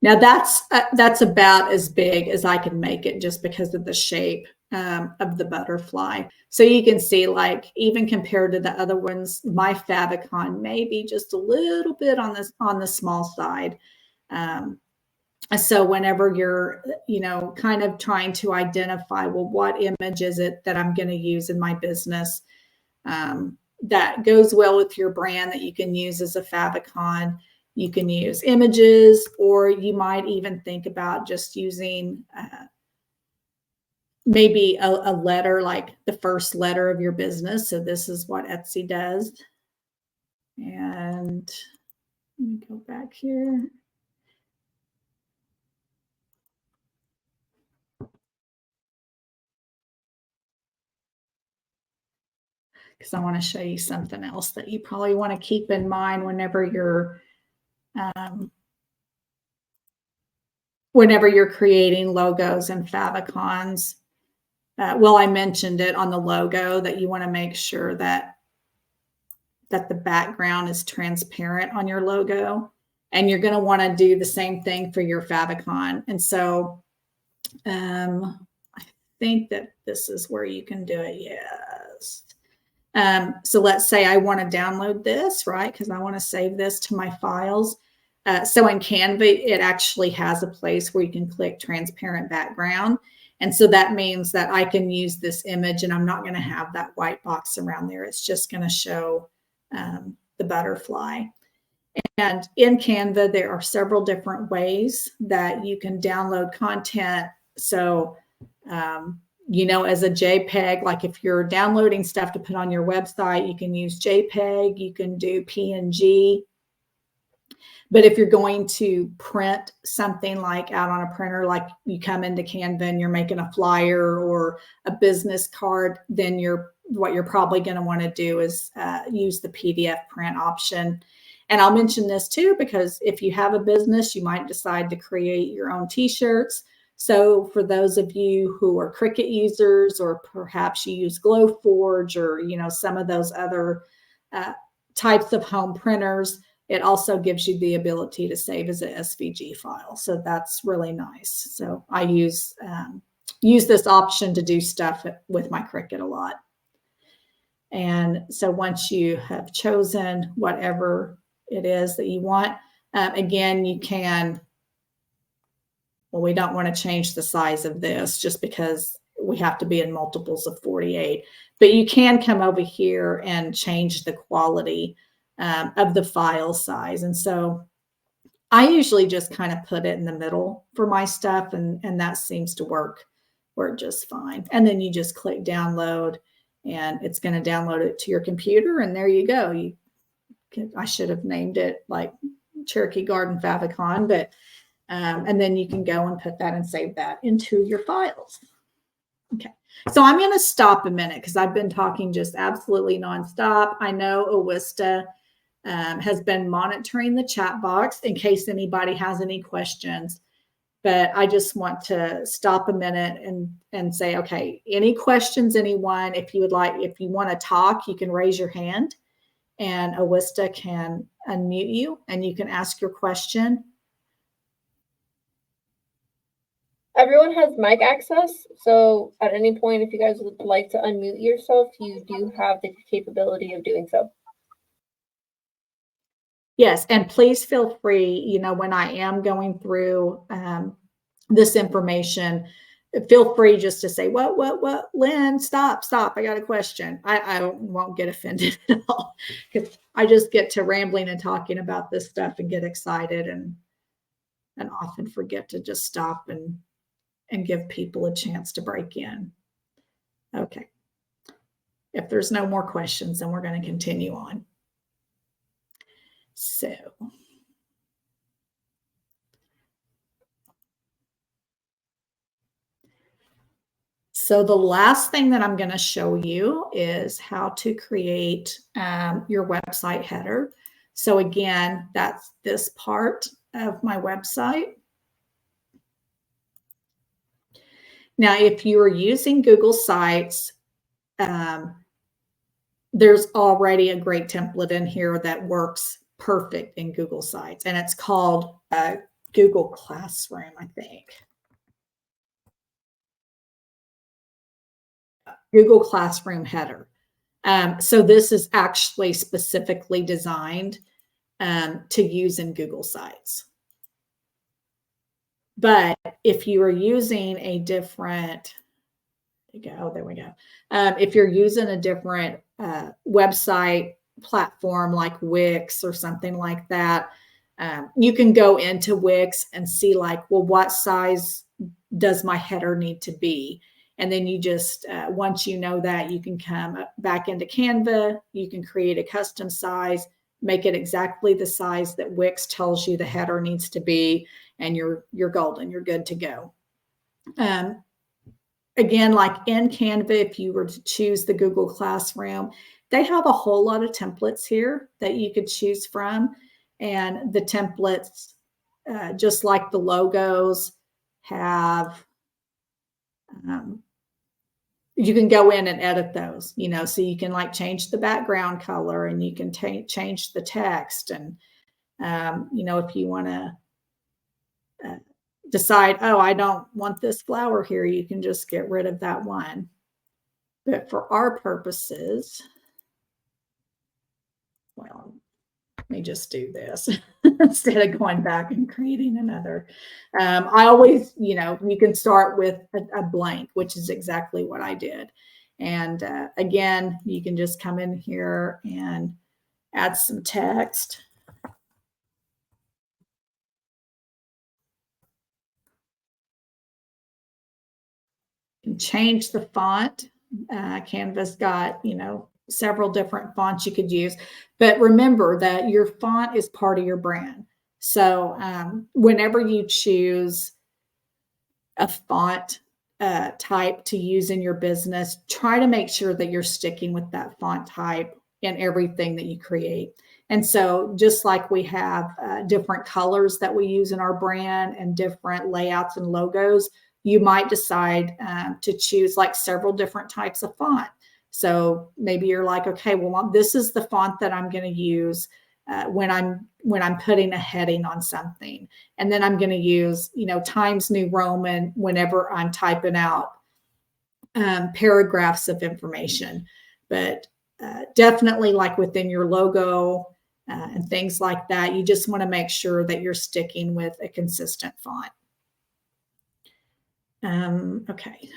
Now that's about as big as I can make it just because of the shape of the butterfly. So you can see, like, even compared to the other ones, my favicon may be just a little bit on the small side. So whenever you're, kind of trying to identify, well, what image is it that I'm going to use in my business that goes well with your brand that you can use as a favicon. You can use images, or you might even think about just using maybe a letter, like the first letter of your business. So this is what Etsy does. And let me go back here. Because I want to show you something else that you probably want to keep in mind whenever you're creating logos and favicons. Well, I mentioned it on the logo that you want to make sure that the background is transparent on your logo, and you're going to want to do the same thing for your favicon. And so I think that this is where you can do it. Yes. So let's say I want to download this, right? Because I want to save this to my files. So in Canva, it actually has a place where you can click transparent background. And so that means that I can use this image and I'm not going to have that white box around there. It's just going to show the butterfly. And in Canva, there are several different ways that you can download content. So, as a JPEG, like if you're downloading stuff to put on your website, you can use JPEG, you can do PNG. But if you're going to print something like out on a printer, like you come into Canva and you're making a flyer or a business card, then what you're probably going to want to do is use the PDF print option. And I'll mention this too, because if you have a business, you might decide to create your own t-shirts. So for those of you who are Cricut users, or perhaps you use Glowforge, or, you know, some of those other types of home printers, it also gives you the ability to save as a SVG file. So that's really nice. So I use this option to do stuff with my Cricut a lot. And so once you have chosen whatever it is that you want, again, you can, well, we don't want to change the size of this just because we have to be in multiples of 48, but you can come over here and change the quality of the file size. And so I usually just kind of put it in the middle for my stuff, and that seems to work just fine. And then you just click download, and it's going to download it to your computer, and there you go. I should have named it like Cherokee Garden Favicon, but and then you can go and put that and save that into your files. Okay, so I'm going to stop a minute because I've been talking just absolutely nonstop. I know Awista has been monitoring the chat box in case anybody has any questions, but I just want to stop a minute and say, okay, any questions, anyone? If you want to talk, you can raise your hand, and Awista can unmute you, and you can ask your question. Everyone has mic access, so at any point, if you guys would like to unmute yourself, you do have the capability of doing so. Yes, and please feel free, you know, when I am going through this information, feel free just to say, what, Lynn, stop, I got a question. I won't get offended at all, because I just get to rambling and talking about this stuff and get excited and often forget to just stop and give people a chance to break in. Okay. If there's no more questions, then we're going to continue on. So the last thing that I'm going to show you is how to create your website header. So again, that's this part of my website. Now, if you are using Google Sites, there's already a great template in here that works perfect in Google Sites, and it's called Google Classroom, I think. Google Classroom header. So this is actually specifically designed to use in Google Sites. But if you are using a different, there we go. If you're using a different website platform like Wix or something like that, you can go into Wix and see like, well, what size does my header need to be? And then you just, once you know that, you can come back into Canva, you can create a custom size, make it exactly the size that Wix tells you the header needs to be, and you're golden, you're good to go. Again, like in Canva, if you were to choose the Google Classroom, they have a whole lot of templates here that you could choose from. And the templates, just like the logos, have, you can go in and edit those, you know, so you can like change the background color, and you can change the text. And, you know, if you want to decide, oh, I don't want this flower here, you can just get rid of that one. But for our purposes, well, let me just do this instead of going back and creating another. I always, you know, you can start with a blank, which is exactly what I did. And again, you can just come in here and add some text. You can change the font. Canva's got, you know, several different fonts you could use. But remember that your font is part of your brand. So whenever you choose a font type to use in your business, try to make sure that you're sticking with that font type in everything that you create. And so just like we have different colors that we use in our brand and different layouts and logos, you might decide to choose like several different types of font. So maybe you're like, okay, well, this is the font that I'm going to use when I'm putting a heading on something. And then I'm going to use, Times New Roman whenever I'm typing out paragraphs of information. But definitely like within your logo and things like that, you just want to make sure that you're sticking with a consistent font. Okay.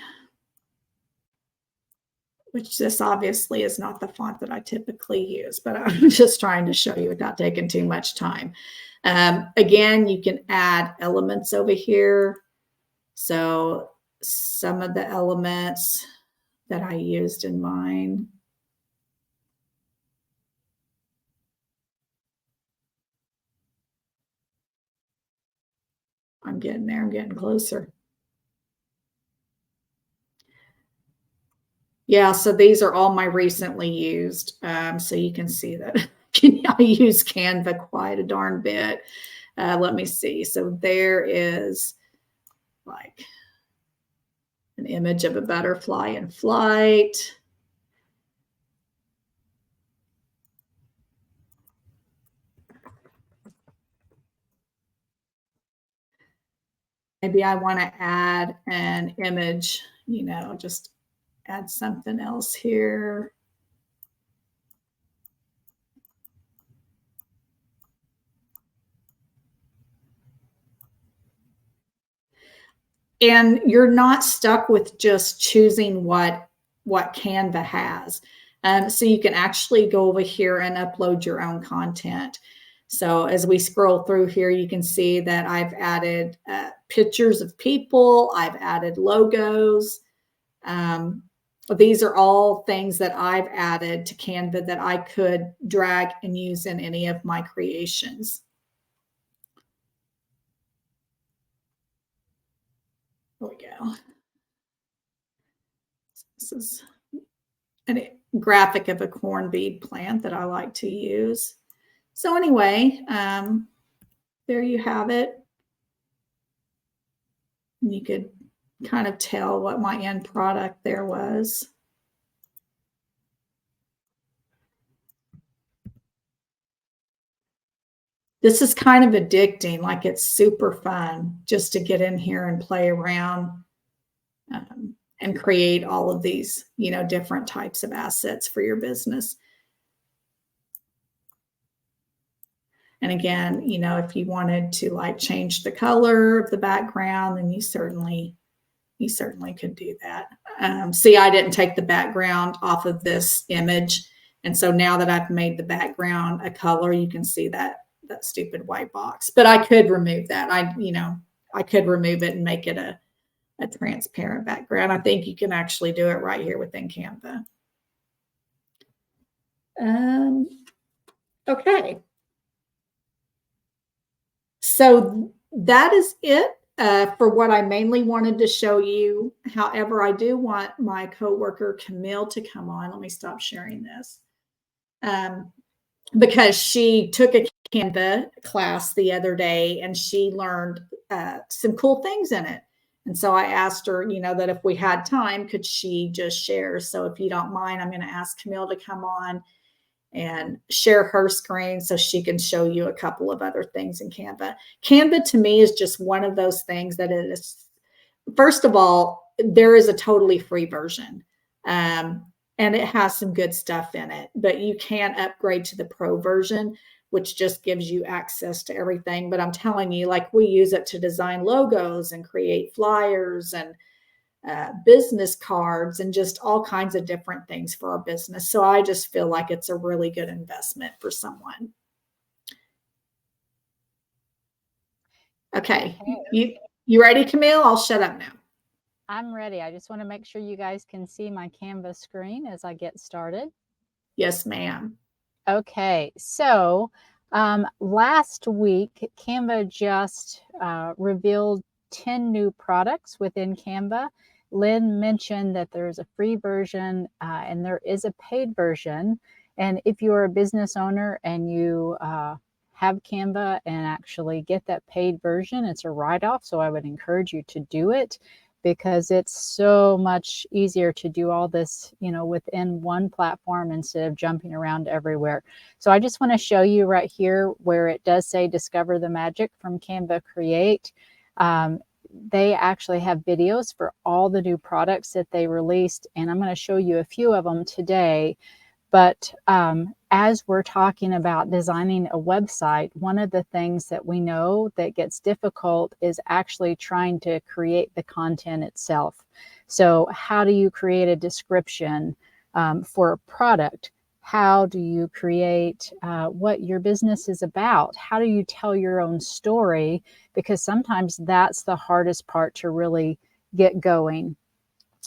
Which this obviously is not the font that I typically use, but I'm just trying to show you without taking too much time. Again, you can add elements over here. So some of the elements that I used in mine. I'm getting there, I'm getting closer. Yeah, so these are all my recently used. So you can see that I use Canva quite a darn bit. Let me see. So there is like an image of a butterfly in flight. Maybe I want to add an image, just add something else here. And you're not stuck with just choosing what Canva has. So you can actually go over here and upload your own content. So as we scroll through here, you can see that I've added pictures of people. I've added logos. These are all things that I've added to Canva that I could drag and use in any of my creations. There we go. This is a graphic of a corn bead plant that I like to use. So anyway, there you have it. And you could kind of tell what my end product there was. This is kind of addicting, like it's super fun just to get in here and play around and create all of these, different types of assets for your business. And again, if you wanted to like change the color of the background, then you certainly could do that. See, I didn't take the background off of this image. And so now that I've made the background a color, you can see that stupid white box, but I could remove that. I could remove it and make it a transparent background. I think you can actually do it right here within Canva. Okay. So that is it for what I mainly wanted to show you. However, I do want my coworker Camille to come on. Let me stop sharing this. Because she took a Canva class the other day and she learned some cool things in it. And so I asked her, that if we had time, could she just share? So if you don't mind, I'm going to ask Camille to come on and share her screen so she can show you a couple of other things in Canva. Canva to me is just one of those things that it is, first of all, there is a totally free version. And it has some good stuff in it, but you can upgrade to the pro version, which just gives you access to everything. But I'm telling you, like we use it to design logos and create flyers and business cards and just all kinds of different things for our business. So I just feel like it's a really good investment for someone. Okay. You ready, Camille? I'll shut up now. I'm ready. I just want to make sure you guys can see my Canva screen as I get started. Yes, ma'am. Okay, so Last week, Canva just revealed 10 new products within Canva. Lynn mentioned that there's a free version and there is a paid version. And if you're a business owner and you have Canva and actually get that paid version, it's a write-off. So I would encourage you to do it because it's so much easier to do all this, within one platform instead of jumping around everywhere. So I just want to show you right here where it does say Discover the Magic from Canva Create. They actually have videos for all the new products that they released, and I'm going to show you a few of them today. But as we're talking about designing a website, one of the things that we know that gets difficult is actually trying to create the content itself. So how do you create a description for a product? How do you create what your business is about? How do you tell your own story? Because sometimes that's the hardest part to really get going.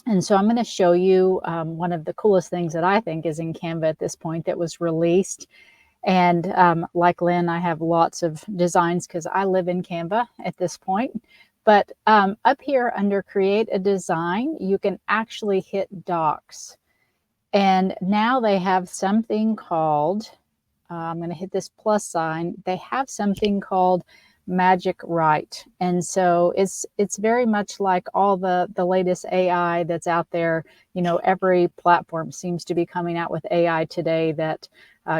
And so I'm going to show you one of the coolest things that I think is in Canva at this point that was released. And like Lynn, I have lots of designs because I live in Canva at this point. But up here under Create a Design, you can actually hit Docs. And now they have something called, I'm going to hit this plus sign, they have something called Magic Write. And so it's very much like all the latest AI that's out there. Every platform seems to be coming out with AI today that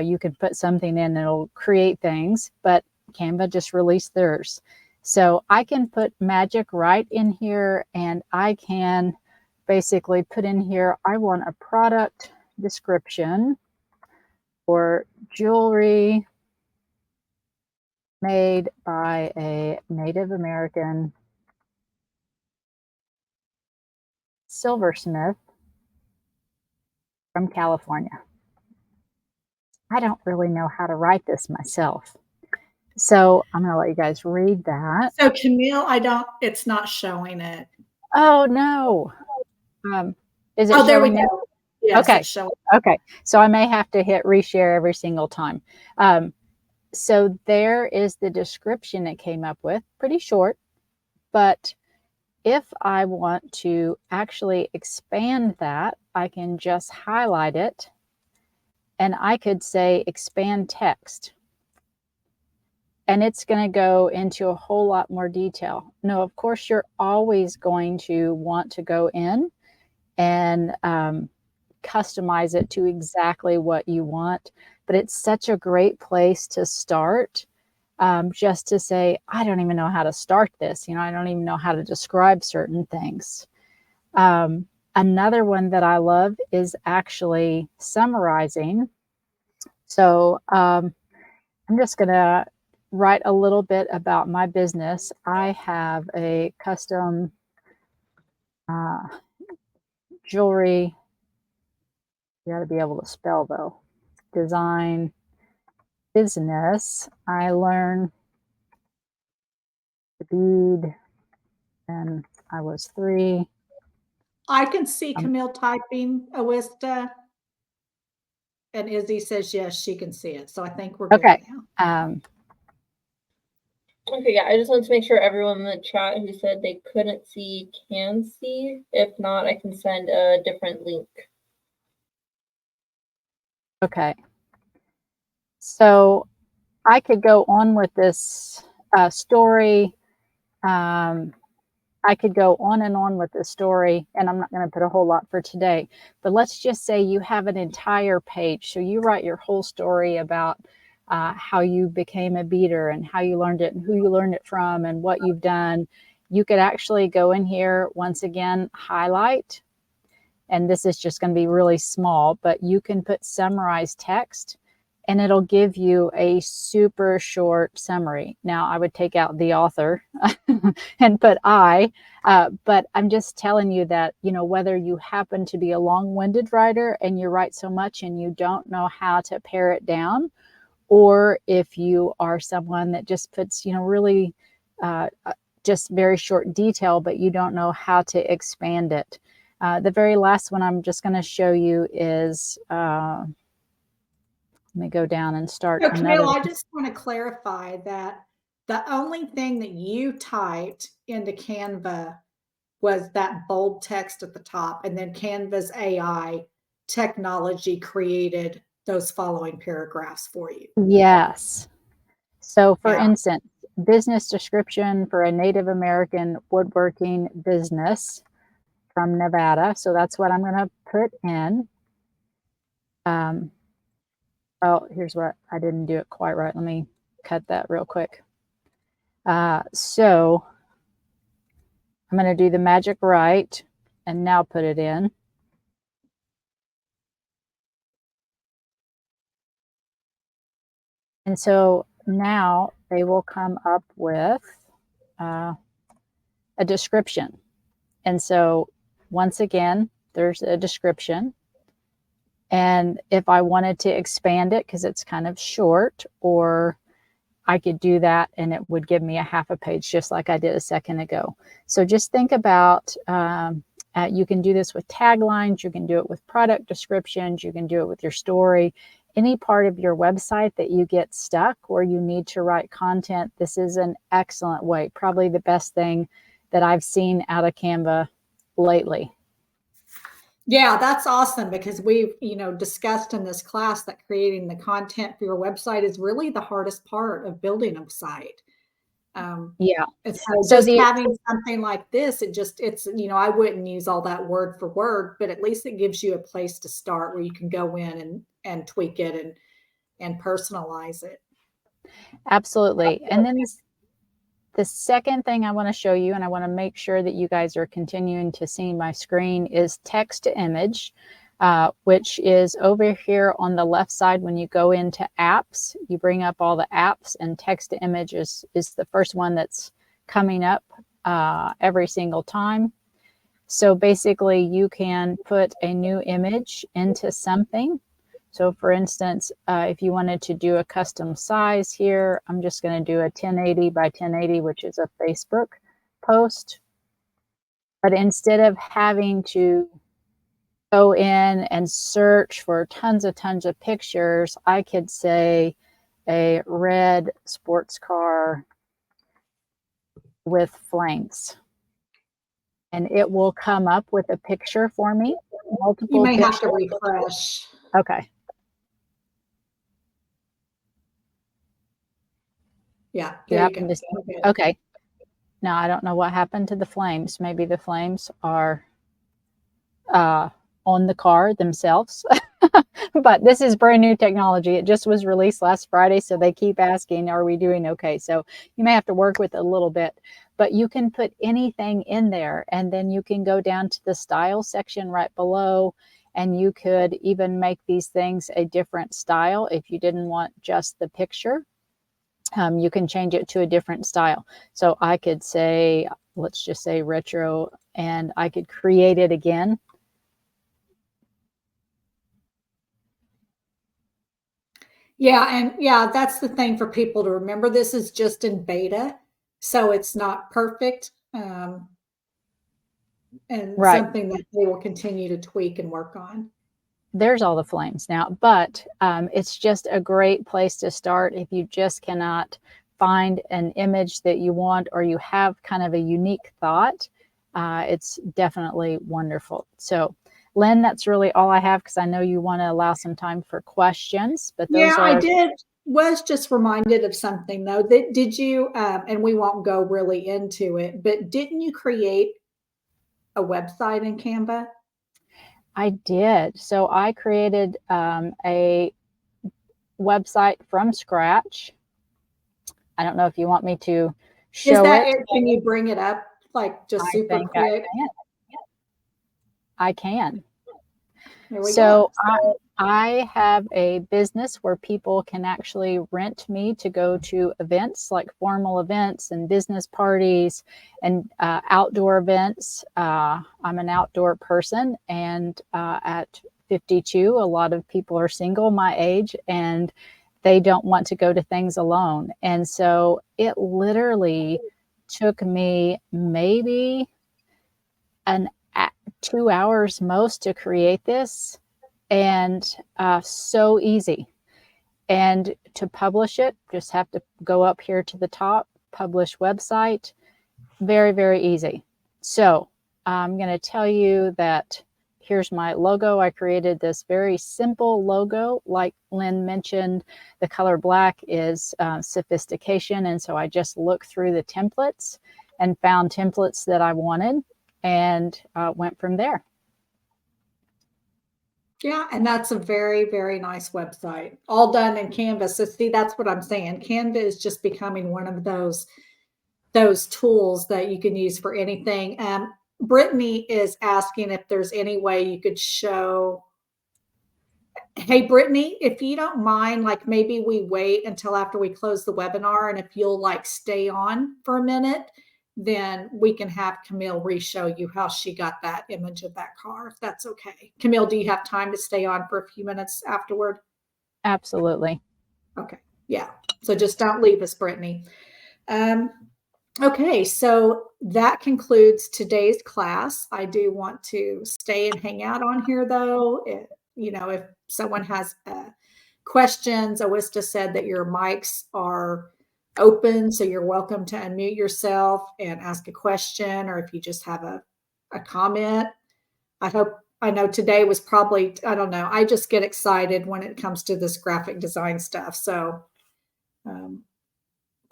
you can put something in and it'll create things, but Canva just released theirs. So I can put Magic Write in here and I can basically put in here, I want a product description for jewelry made by a Native American silversmith from California. I don't really know how to write this myself. So I'm going to let you guys read that. So Camille, it's not showing it. Oh, no. Is it there we showing go. now? Yes, Okay. it's showing. Okay. So I may have to hit reshare every single time. So there is the description it came up with, pretty short, but if I want to actually expand that, I can just highlight it and I could say expand text. And it's going to go into a whole lot more detail. Now, of course, you're always going to want to go in and customize it to exactly what you want. But it's such a great place to start, just to say, I don't even know how to start this. I don't even know how to describe certain things. Another one that I love is actually summarizing. So I'm just going to write a little bit about my business. I have a custom jewelry, you got to be able to spell though, design business. I learned to bead and I was 3. I can see Camille typing Awista. And Izzy says, yes, she can see it. So I think we're good now. Okay, yeah, I just wanted to make sure everyone in the chat who said they couldn't see can see. If not, I can send a different link. Okay. So I could go on with this story. I could go on and on with this story, and I'm not going to put a whole lot for today. But let's just say you have an entire page. So you write your whole story about how you became a beater and how you learned it and who you learned it from and what you've done. You could actually go in here, once again, highlight. And this is just going to be really small, but you can put summarize text and it'll give you a super short summary. Now, I would take out the author and put but I'm just telling you that, whether you happen to be a long-winded writer and you write so much and you don't know how to pare it down, or if you are someone that just puts, really just very short detail, but you don't know how to expand it. The very last one I'm just going to show you is Let me go down and start So, another. Camille, I just want to clarify that the only thing that you typed into Canva was that bold text at the top, and then Canva's AI technology created those following paragraphs for you. Yes. So for Yeah. instance, business description for a Native American woodworking business from Nevada. So that's what I'm going to put in. Oh, here's what I didn't do it quite right. Let me cut that real quick. So I'm going to do the magic right and now put it in. And so now they will come up with a description. And so once again, there's a description. And if I wanted to expand it because it's kind of short, or I could do that and it would give me a half a page, just like I did a second ago. So just think about, you can do this with taglines, you can do it with product descriptions, you can do it with your story. Any part of your website that you get stuck or you need to write content, this is an excellent way. Probably the best thing that I've seen out of Canva lately. Yeah, that's awesome, because we've, discussed in this class that creating the content for your website is really the hardest part of building a site. Yeah. So just having something like this, it's, I wouldn't use all that word for word, but at least it gives you a place to start where you can go in and tweak it and personalize it. Absolutely. And then the second thing I want to show you, and I want to make sure that you guys are continuing to see my screen, is text to image, which is over here on the left side. When you go into apps, you bring up all the apps, and text to image is the first one that's coming up every single time. So basically you can put a new image into something. So for instance, if you wanted to do a custom size here, I'm just going to do a 1080 by 1080, which is a Facebook post. But instead of having to go in and search for tons of pictures, I could say a red sports car with flames. And it will come up with a picture for me. Multiple You may pictures. have to refresh. Okay. Yeah, there you go. Okay. Now, I don't know what happened to the flames. Maybe the flames are on the car themselves. But this is brand new technology. It just was released last Friday, so they keep asking, are we doing okay? So you may have to work with it a little bit. But you can put anything in there, and then you can go down to the style section right below, and you could even make these things a different style if you didn't want just the picture. You can change it to a different style. So I could say, let's just say retro, and I could create it again. Yeah, and yeah, that's the thing for people to remember. This is just in beta, so it's not perfect, and Right. something that they will continue to tweak and work on. There's all the flames now, but it's just a great place to start if you just cannot find an image that you want, or you have kind of a unique thought. It's definitely wonderful. So Lynn, that's really all I have, because I know you want to allow some time for questions. But those I did. Was just reminded of something though. Did you? And we won't go really into it, but didn't you create a website in Canva? I did. So I created a website from scratch. I don't know if you want me to show it. Can you bring it up like just super quick? I can. So I have a business where people can actually rent me to go to events, like formal events and business parties and outdoor events. I'm an outdoor person, and at 52, a lot of people are single my age, and they don't want to go to things alone. And so it literally took me maybe 2 hours most to create this, and so easy. And to publish it, just have to go up here to the top, publish website. Very, very easy. So I'm going to tell you that here's my logo. I created this very simple logo. Like Lynn mentioned, the color black is sophistication. And so I just looked through the templates and found templates that I wanted and went from there. Yeah, and that's a very, very nice website, all done in Canva. So see, that's what I'm saying. Canva is just becoming one of those tools that you can use for anything. Brittany is asking if there's any way you could show. Hey, Brittany, if you don't mind, like maybe we wait until after we close the webinar, and if you'll like stay on for a minute, then we can have Camille re-show you how she got that image of that car, if that's okay. Camille, do you have time to stay on for a few minutes afterward? Absolutely. Okay. Yeah. So just don't leave us, Brittany. Okay. So that concludes today's class. I do want to stay and hang out on here though. If someone has questions, Awista said that your mics are open, so you're welcome to unmute yourself and ask a question, or if you just have a comment. I know today was probably, I don't know, I just get excited when it comes to this graphic design stuff. So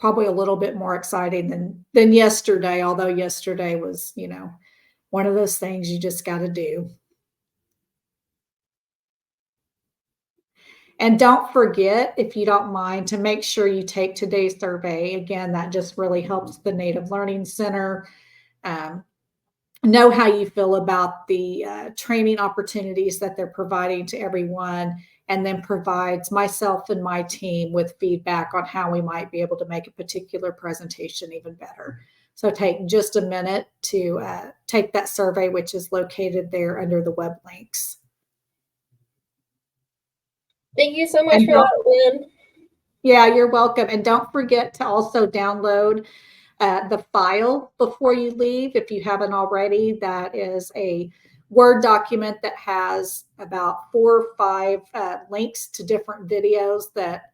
probably a little bit more exciting than yesterday, although yesterday was, one of those things you just got to do. And don't forget, if you don't mind, to make sure you take today's survey. Again, that just really helps the Native Learning Center know how you feel about the training opportunities that they're providing to everyone, and then provides myself and my team with feedback on how we might be able to make a particular presentation even better. So take just a minute to take that survey, which is located there under the web links. Thank you so much for that, Lynn. Yeah, you're welcome. And don't forget to also download the file before you leave. If you haven't already, that is a Word document that has about 4 or 5 links to different videos that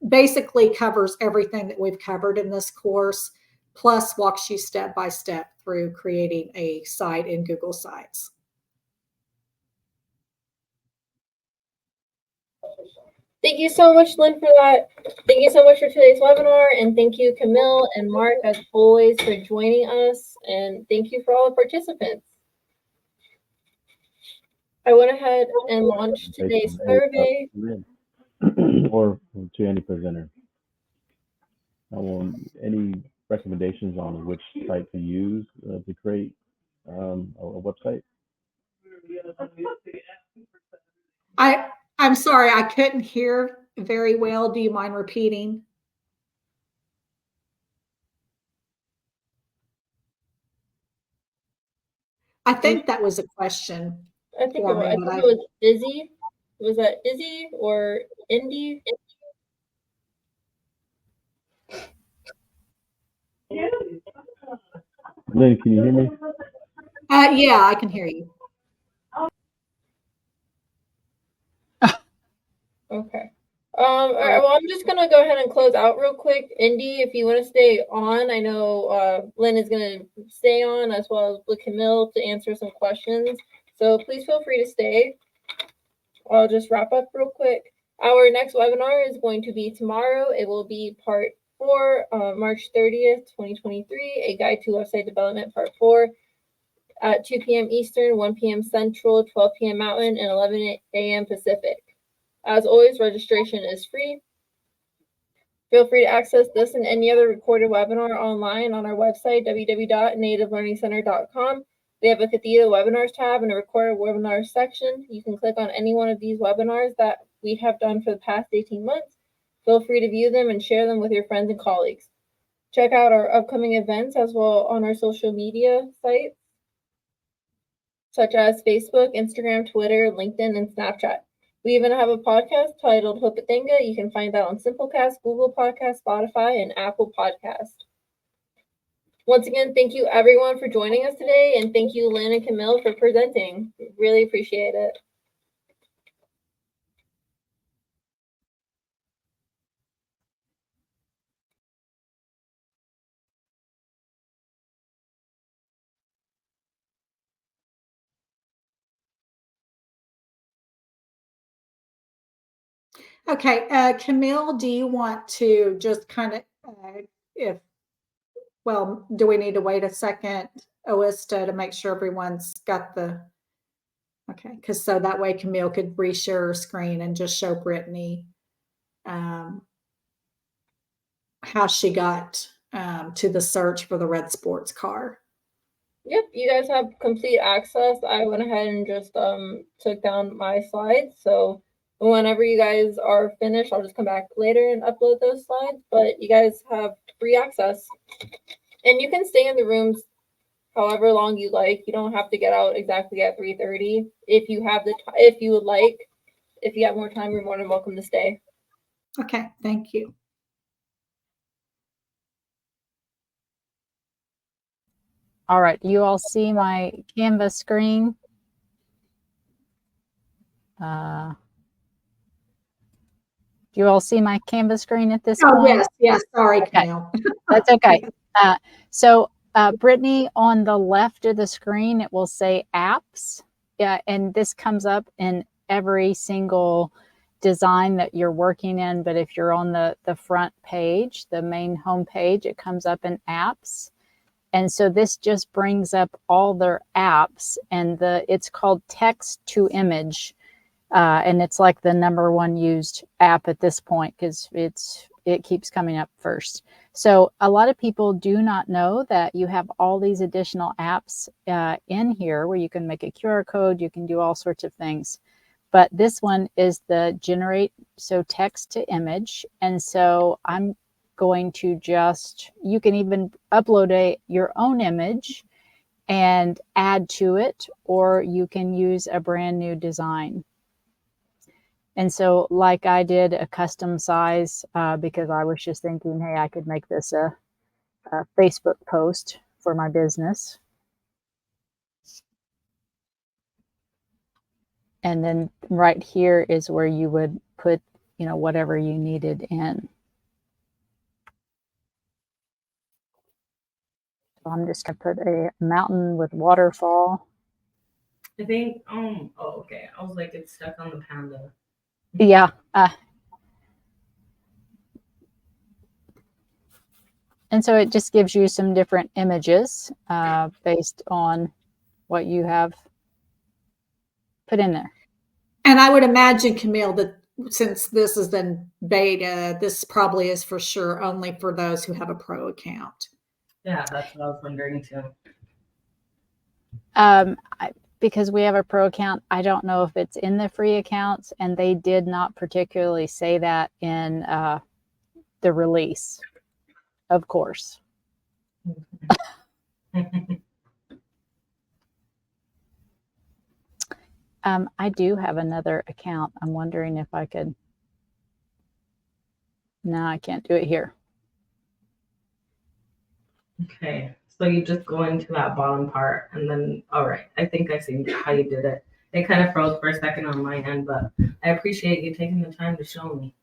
basically covers everything that we've covered in this course, plus walks you step by step through creating a site in Google Sites. Thank you so much, Lynn, for that. Thank you so much for today's webinar. And thank you, Camille and Mark, as always, for joining us. And thank you for all the participants. I went ahead and launched today's survey. Or to any presenter. Any recommendations on which site to use to create a website? I'm sorry, I couldn't hear very well. Do you mind repeating? I think that was a question. I think it was Izzy. Was that Izzy or Indy? Lynn, can you hear me? Yeah, I can hear you. Okay. All right, well, I'm just gonna go ahead and close out real quick. Indy, if you want to stay on, I know Lynn is gonna stay on as well as with Camille to answer some questions. So please feel free to stay. I'll just wrap up real quick. Our next webinar is going to be tomorrow. It will be part 4, March 30th, 2023, a guide to website development part 4 at 2 p.m. Eastern, 1 p.m. Central, 12 p.m. Mountain, and 11 a.m. Pacific. As always, registration is free. Feel free to access this and any other recorded webinar online on our website, www.nativelearningcenter.com. We have a Cathedral Webinars tab and a recorded webinars section. You can click on any one of these webinars that we have done for the past 18 months. Feel free to view them and share them with your friends and colleagues. Check out our upcoming events as well on our social media sites, such as Facebook, Instagram, Twitter, LinkedIn, and Snapchat. We even have a podcast titled Hopatenga. You can find that on Simplecast, Google Podcast, Spotify, and Apple Podcast. Once again, thank you everyone for joining us today, and thank you Lynn and Camille for presenting. Really appreciate it. Okay, Camille, do you want to just kind of, do we need to wait a second, Oista, to make sure everyone's got okay, because so that way Camille could reshare her screen and just show Brittany how she got to the search for the red sports car. Yep, you guys have complete access. I went ahead and just took down my slides. So whenever you guys are finished, I'll just come back later and upload those slides. But you guys have free access. And you can stay in the rooms however long you like. You don't have to get out exactly at 3:30. If you have if you would like, if you have more time, you're more than welcome to stay. Okay, thank you. All right, you all see my Canvas screen? Do you all see my Canvas screen at this point? Yes, sorry, okay. Camille. That's okay. Brittany, on the left of the screen, it will say apps. Yeah, and this comes up in every single design that you're working in. But if you're on the front page, the main home page, it comes up in apps. And so this just brings up all their apps, and it's called text to image. And it's like the #1 used app at this point because it keeps coming up first. So a lot of people do not know that you have all these additional apps in here where you can make a QR code, you can do all sorts of things. But this one is the generate, so text to image. And so I'm going to you can even upload your own image and add to it, or you can use a brand new design. And so like I did a custom size because I was just thinking, hey, I could make this a Facebook post for my business. And then right here is where you would put, whatever you needed in. So I'm just going to put a mountain with waterfall. I think, oh, okay. I was like, it's stuck on the panda. Yeah. And so it just gives you some different images based on what you have put in there. And I would imagine, Camille, that since this is in beta, this probably is for sure only for those who have a pro account. Yeah, that's what I was wondering too. Because we have a pro account, I don't know if it's in the free accounts, and they did not particularly say that in the release, of course. I do have another account. I'm wondering if I could. No, I can't do it here. Okay, so you just go into that bottom part and then, all right, I think I see how you did it. It kind of froze for a second on my end, but I appreciate you taking the time to show me.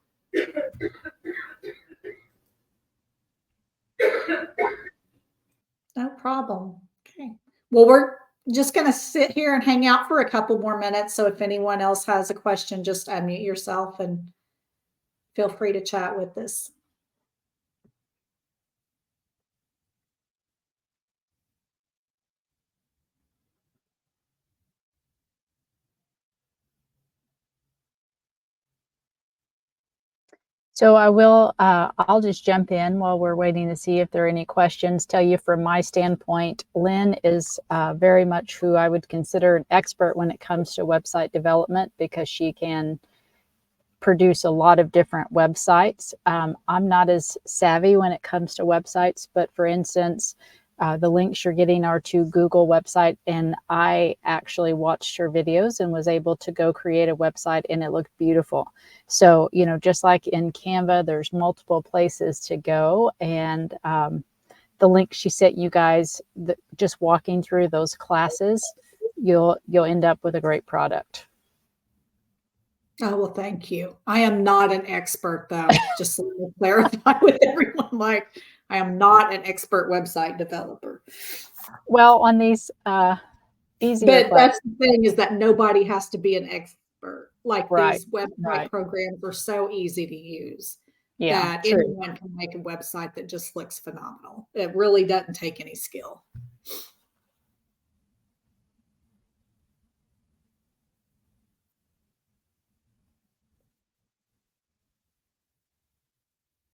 No problem. Okay. Well, we're just going to sit here and hang out for a couple more minutes. So if anyone else has a question, just unmute yourself and feel free to chat with us. So I'll just jump in while we're waiting to see if there are any questions. Tell you from my standpoint, Lynn is very much who I would consider an expert when it comes to website development because she can produce a lot of different websites. I'm not as savvy when it comes to websites, but for instance, the links you're getting are to Google website, and I actually watched her videos and was able to go create a website, and it looked beautiful. So, just like in Canva, there's multiple places to go, and the link she sent you guys, just walking through those classes, you'll end up with a great product. Oh, well, thank you. I am not an expert, though. Just to clarify with everyone, like, I am not an expert website developer. Well, on these easier but that's the thing, is that nobody has to be an expert. like Right, these website right. programs are so easy to use Yeah, that true. anyone can make a website that just looks phenomenal. It really doesn't take any skill.